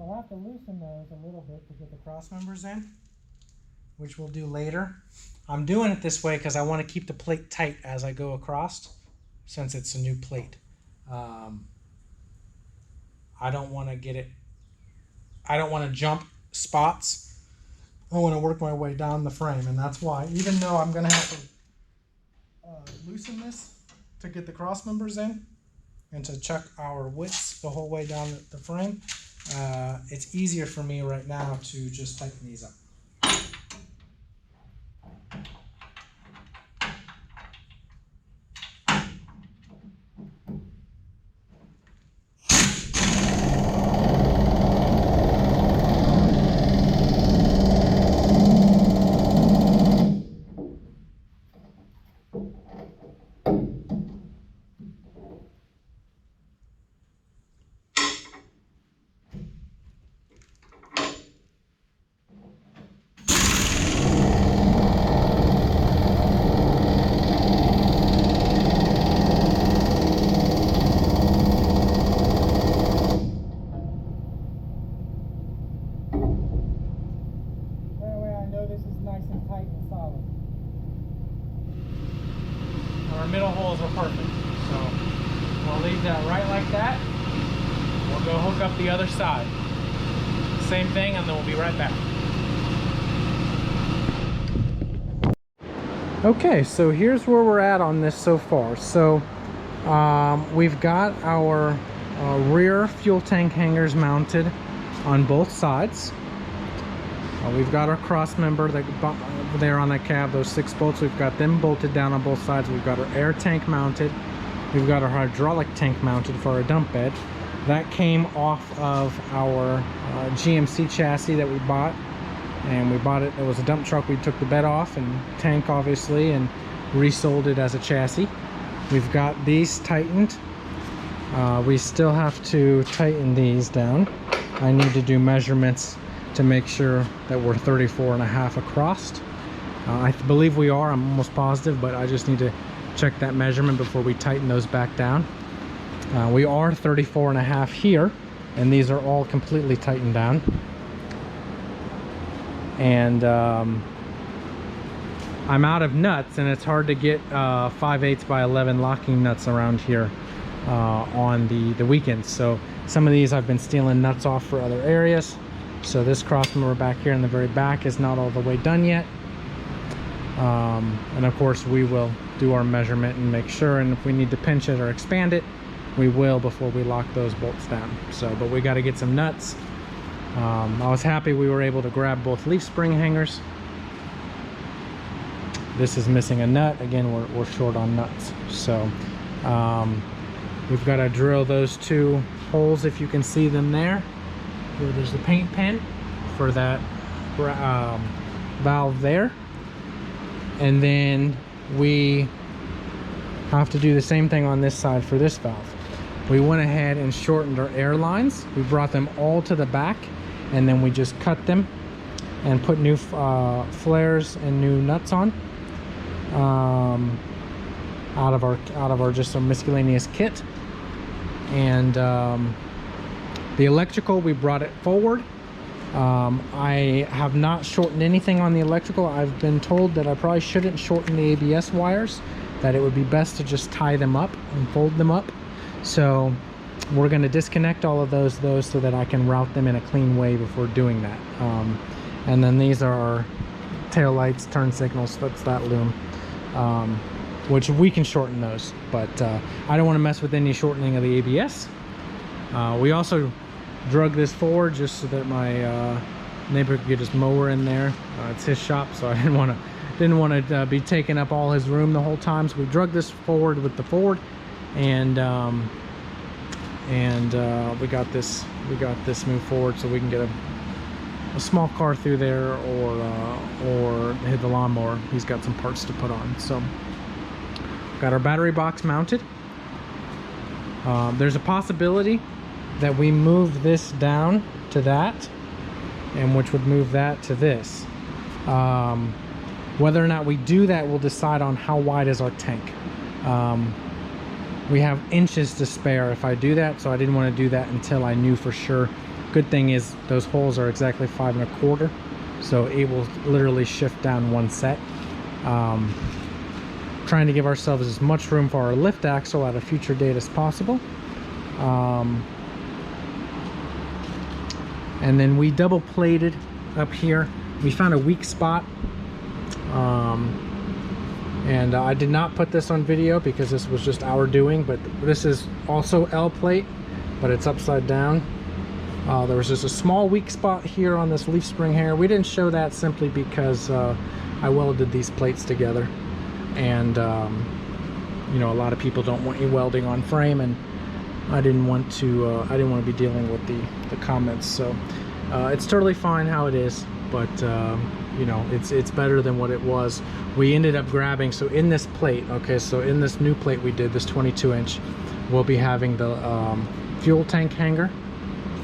I'll have to loosen those a little bit to get the cross members in, which we'll do later. I'm doing it this way because I want to keep the plate tight as I go across, since it's a new plate. I don't want to get it, I don't want to jump spots. I want to work my way down the frame, and that's why, even though I'm going to have to loosen this to get the cross members in and to check our widths the whole way down the frame, it's easier for me right now to just tighten these up. Our middle holes are perfect, so we'll leave that right like that. We'll go hook up the other side. Same thing, and then we'll be right back. Okay, so here's where we're at on this so far. So we've got our rear fuel tank hangers mounted on both sides. We've got our cross member that there on that cab, those 6 bolts, we've got them bolted down on both sides. We've got our air tank mounted. We've got our hydraulic tank mounted for our dump bed. That came off of our GMC chassis that we bought, and we bought it was a dump truck. We took the bed off and tank obviously and resold it as a chassis. We've got these tightened. We still have to tighten these down. I need to do measurements to make sure that we're 34.5 across. I believe we are, I'm almost positive, but I just need to check that measurement before we tighten those back down. We are 34.5 here, and these are all completely tightened down. And I'm out of nuts, and it's hard to get 5/8 by 11 locking nuts around here on the weekends. So some of these I've been stealing nuts off for other areas. So this cross member back here in the very back is not all the way done yet. And of course we will do our measurement and make sure, and if we need to pinch it or expand it, we will before we lock those bolts down. So, but we got to get some nuts. I was happy we were able to grab both leaf spring hangers. This is missing a nut. Again, we're short on nuts. So we've got to drill those two holes, if you can see them there. Here, there's the paint pen for that valve there. And then we have to do the same thing on this side for this valve. We went ahead and shortened our air lines. We brought them all to the back, and then we just cut them and put new flares and new nuts on out of our just a miscellaneous kit. And the electrical, we brought it forward. I have not shortened anything on the electrical. I've been told that I probably shouldn't shorten the ABS wires, that it would be best to just tie them up and fold them up. So we're going to disconnect all of those so that I can route them in a clean way before doing that. And then these are our tail lights, turn signals. That's that loom, which we can shorten those, but I don't want to mess with any shortening of the ABS. We also drug this forward just so that my neighbor could get his mower in there. It's his shop, so I didn't want to be taking up all his room the whole time. So we drug this forward with the Ford, and we got this moved forward so we can get a small car through there, or hit the lawnmower. He's got some parts to put on. So got our battery box mounted. There's a possibility that we move this down to that, and which would move that to this. Whether or not we do that will decide on how wide is our tank. We have inches to spare if I do that, so I didn't want to do that until I knew for sure. Good thing is those holes are exactly 5 1/4, so it will literally shift down one set. Trying to give ourselves as much room for our lift axle at a future date as possible. And then we double plated up here. We found a weak spot, and I did not put this on video because this was just our doing, but this is also L plate, but it's upside down. There was just a small weak spot here on this leaf spring hanger. We didn't show that simply because I welded these plates together, and you know, a lot of people don't want you welding on frame, and I didn't want to be dealing with the comments. So it's totally fine how it is, but you know, it's better than what it was. We ended up grabbing, so in this plate, okay, so in this new plate we did, this 22-inch, we'll be having the fuel tank hanger,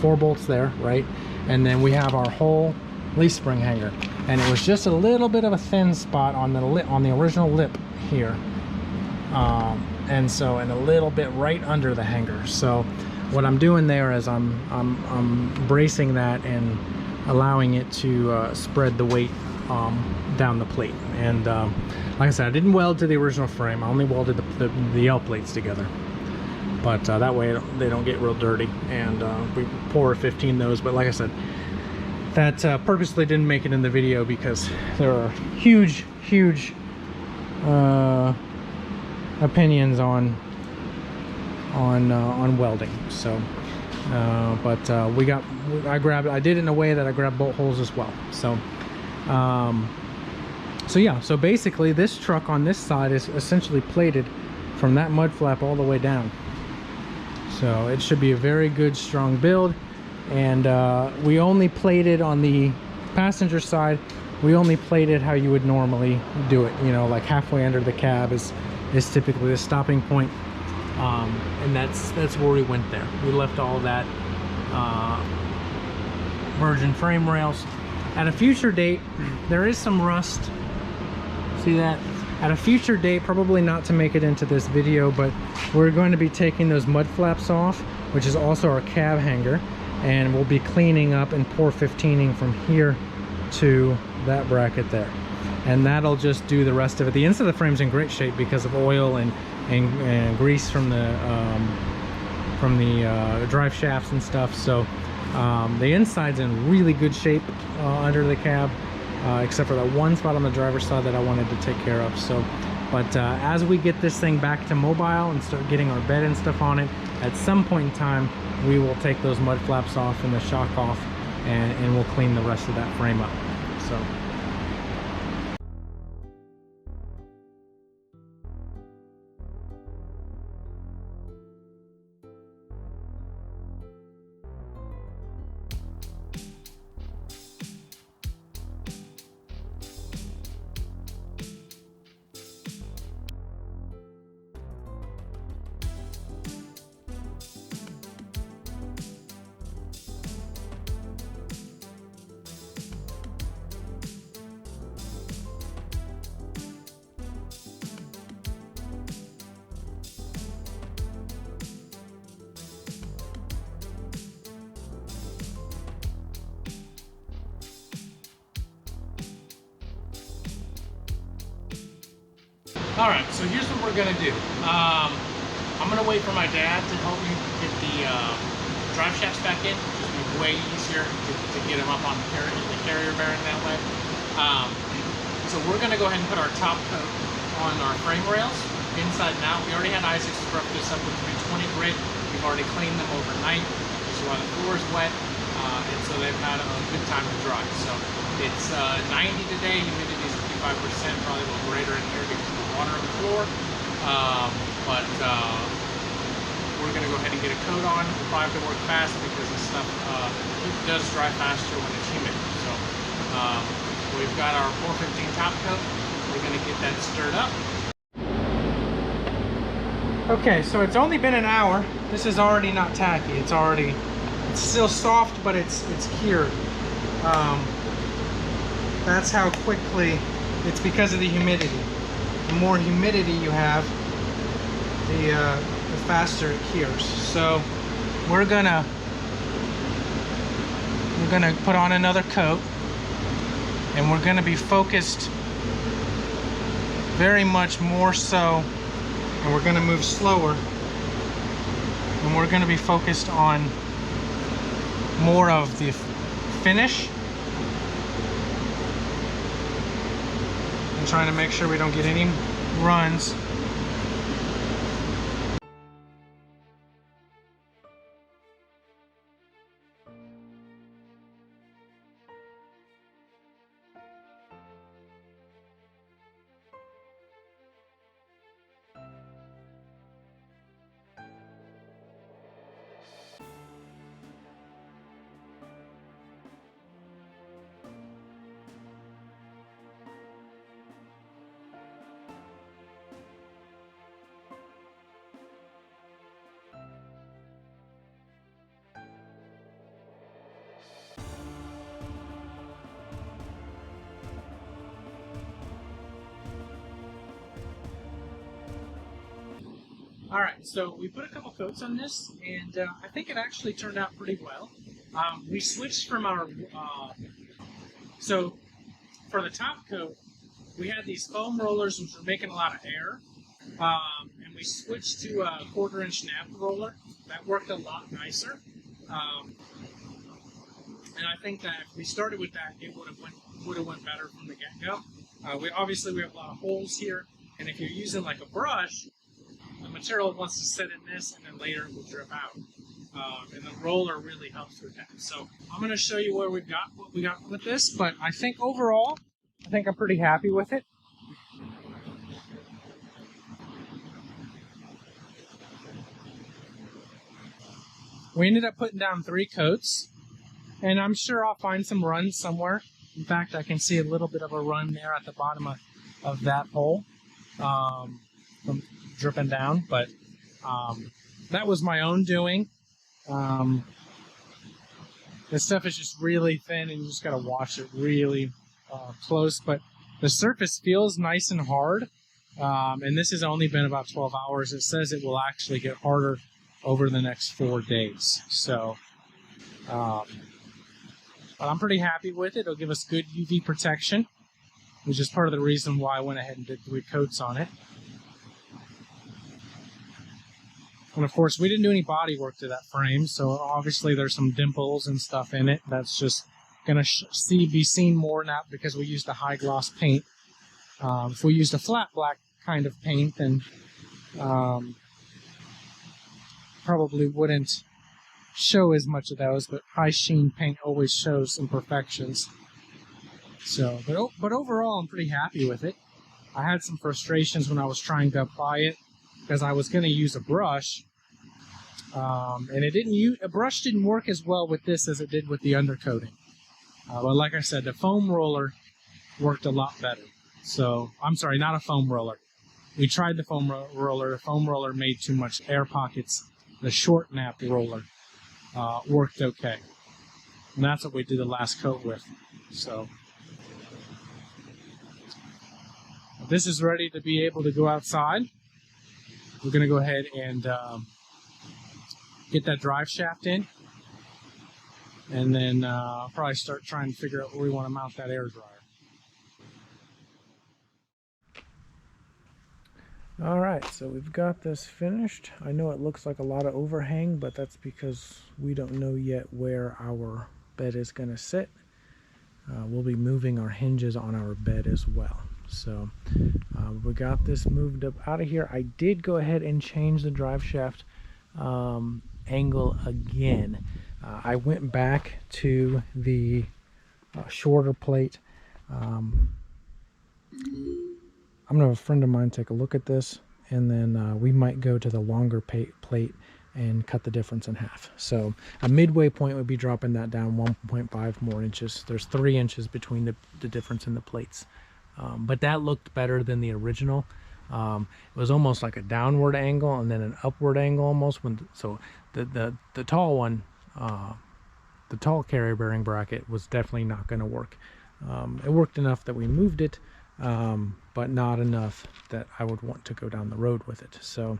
4 bolts there, right? And then we have our whole leaf spring hanger, and it was just a little bit of a thin spot on the original lip here, and a little bit right under the hanger. So what I'm doing there is I'm bracing that and allowing it to spread the weight down the plate. And like I said, I didn't weld to the original frame. I only welded the L plates together, but that way they don't get real dirty. And we pour 15 those, but like I said, that purposely didn't make it in the video because there are huge opinions on welding. So I did it in a way that I grabbed bolt holes as well. So yeah, so basically this truck on this side is essentially plated from that mud flap all the way down. So it should be a very good, strong build. And we only plated on the passenger side. We only plated how you would normally do it. You know, like halfway under the cab is typically the stopping point. And that's where we went there. We left all that virgin frame rails. At a future date, there is some rust. See that? At a future date, probably not to make it into this video, but we're going to be taking those mud flaps off, which is also our cab hanger, and we'll be cleaning up and pour 15ing from here to that bracket there. And that'll just do the rest of it. The inside of the frame's in great shape because of oil and grease from the drive shafts and stuff. So the inside's in really good shape under the cab, except for that one spot on the driver's side that I wanted to take care of. So, but as we get this thing back to mobile and start getting our bed and stuff on it, at some point in time, we will take those mud flaps off and the shock off, and we'll clean the rest of that frame up. So. All right, so here's what we're gonna do. I'm gonna wait for my dad to help me get the drive shafts back in. It'll be way easier to get them up on the carrier bearing that way. So we're gonna go ahead and put our top coat on our frame rails, inside and out. We already had Isaacs rough this up with 320 grit. We've already cleaned them overnight, which is why the floor is wet, and so they've had a good time to dry. So it's 90 today, humidity is 55%, probably a little greater in here because of the water on the floor. But we're going to go ahead and get a coat on. We'll probably have to work fast because this stuff it does dry faster when it's humid. So we've got our 415 top coat. We're going to get that stirred up. Okay, so it's only been an hour. This is already not tacky. It's still soft, but it's cured. That's how quickly. It's because of the humidity. The more humidity you have, the faster it cures. So we're gonna put on another coat, and we're gonna be focused very much more so, and we're gonna move slower, and we're gonna be focused on more of the finish. Trying to make sure we don't get any runs. All right, so we put a couple coats on this, and I think it actually turned out pretty well. We switched from our, so for the top coat, we had these foam rollers which were making a lot of air, and we switched to a 1/4-inch nap roller. That worked a lot nicer, and I think that if we started with that, it would have went better from the get-go. We have a lot of holes here, and if you're using like a brush, the material wants to sit in this, and then later it will drip out. And the roller really helps with that. So I'm going to show you what we got with this, but I think overall, I think I'm pretty happy with it. we ended up putting down 3 coats, and I'm sure I'll find some runs somewhere. In fact, I can see a little bit of a run there at the bottom of that hole from dripping down, but that was my own doing. This stuff is just really thin, and you just got to watch it really close, but the surface feels nice and hard, and this has only been about 12 hours. It says it will actually get harder over the next 4 days, so but I'm pretty happy with it. It'll give us good UV protection, which is part of the reason why I went ahead and did 3 coats on it. And of course, we didn't do any body work to that frame, so obviously there's some dimples and stuff in it. That's just going to be seen more now because we used a high gloss paint. If we used a flat black kind of paint, then probably wouldn't show as much of those, but high sheen paint always shows imperfections. So, but overall, I'm pretty happy with it. I had some frustrations when I was trying to apply it, because I was going to use a brush, and a brush didn't work as well with this as it did with the undercoating. But like I said, the foam roller worked a lot better. So, I'm sorry, not a foam roller. We tried the foam roller. The foam roller made too much air pockets. The short nap roller worked okay. And that's what we did the last coat with. So, this is ready to be able to go outside. We're going to go ahead and get that drive shaft in, and then I'll probably start trying to figure out where we want to mount that air dryer. All right, so we've got this finished. I know it looks like a lot of overhang, but that's because we don't know yet where our bed is going to sit. We'll be moving our hinges on our bed as well. So we got this moved up out of here. I did go ahead and change the drive shaft angle again. I went back to the shorter plate. I'm gonna have a friend of mine take a look at this, and then we might go to the longer plate and cut the difference in half. So a midway point would be dropping that down 1.5 more inches. There's 3 inches between the difference in the plates. But that looked better than the original. It was almost like a downward angle and then an upward angle almost. So the tall one, the tall carrier bearing bracket was definitely not going to work. It worked enough that we moved it, but not enough that I would want to go down the road with it. So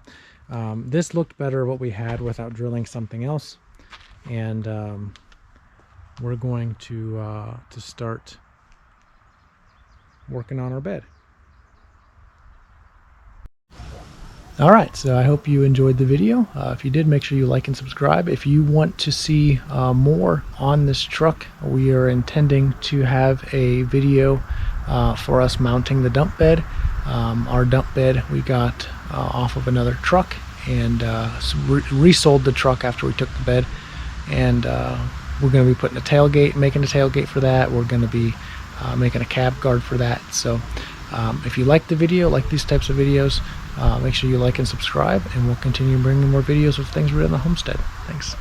this looked better what we had without drilling something else, and we're going to start working on our bed. All right, so I hope you enjoyed the video. If you did, make sure you like and subscribe. If you want to see more on this truck, we are intending to have a video for us mounting the dump bed. Our dump bed we got off of another truck, and resold the truck after we took the bed, and we're going to be putting a tailgate, making a tailgate for that. We're going to be making a cab guard for that. So if you like the video, like these types of videos, make sure you like and subscribe, and we'll continue bringing more videos of things we're in the homestead. Thanks.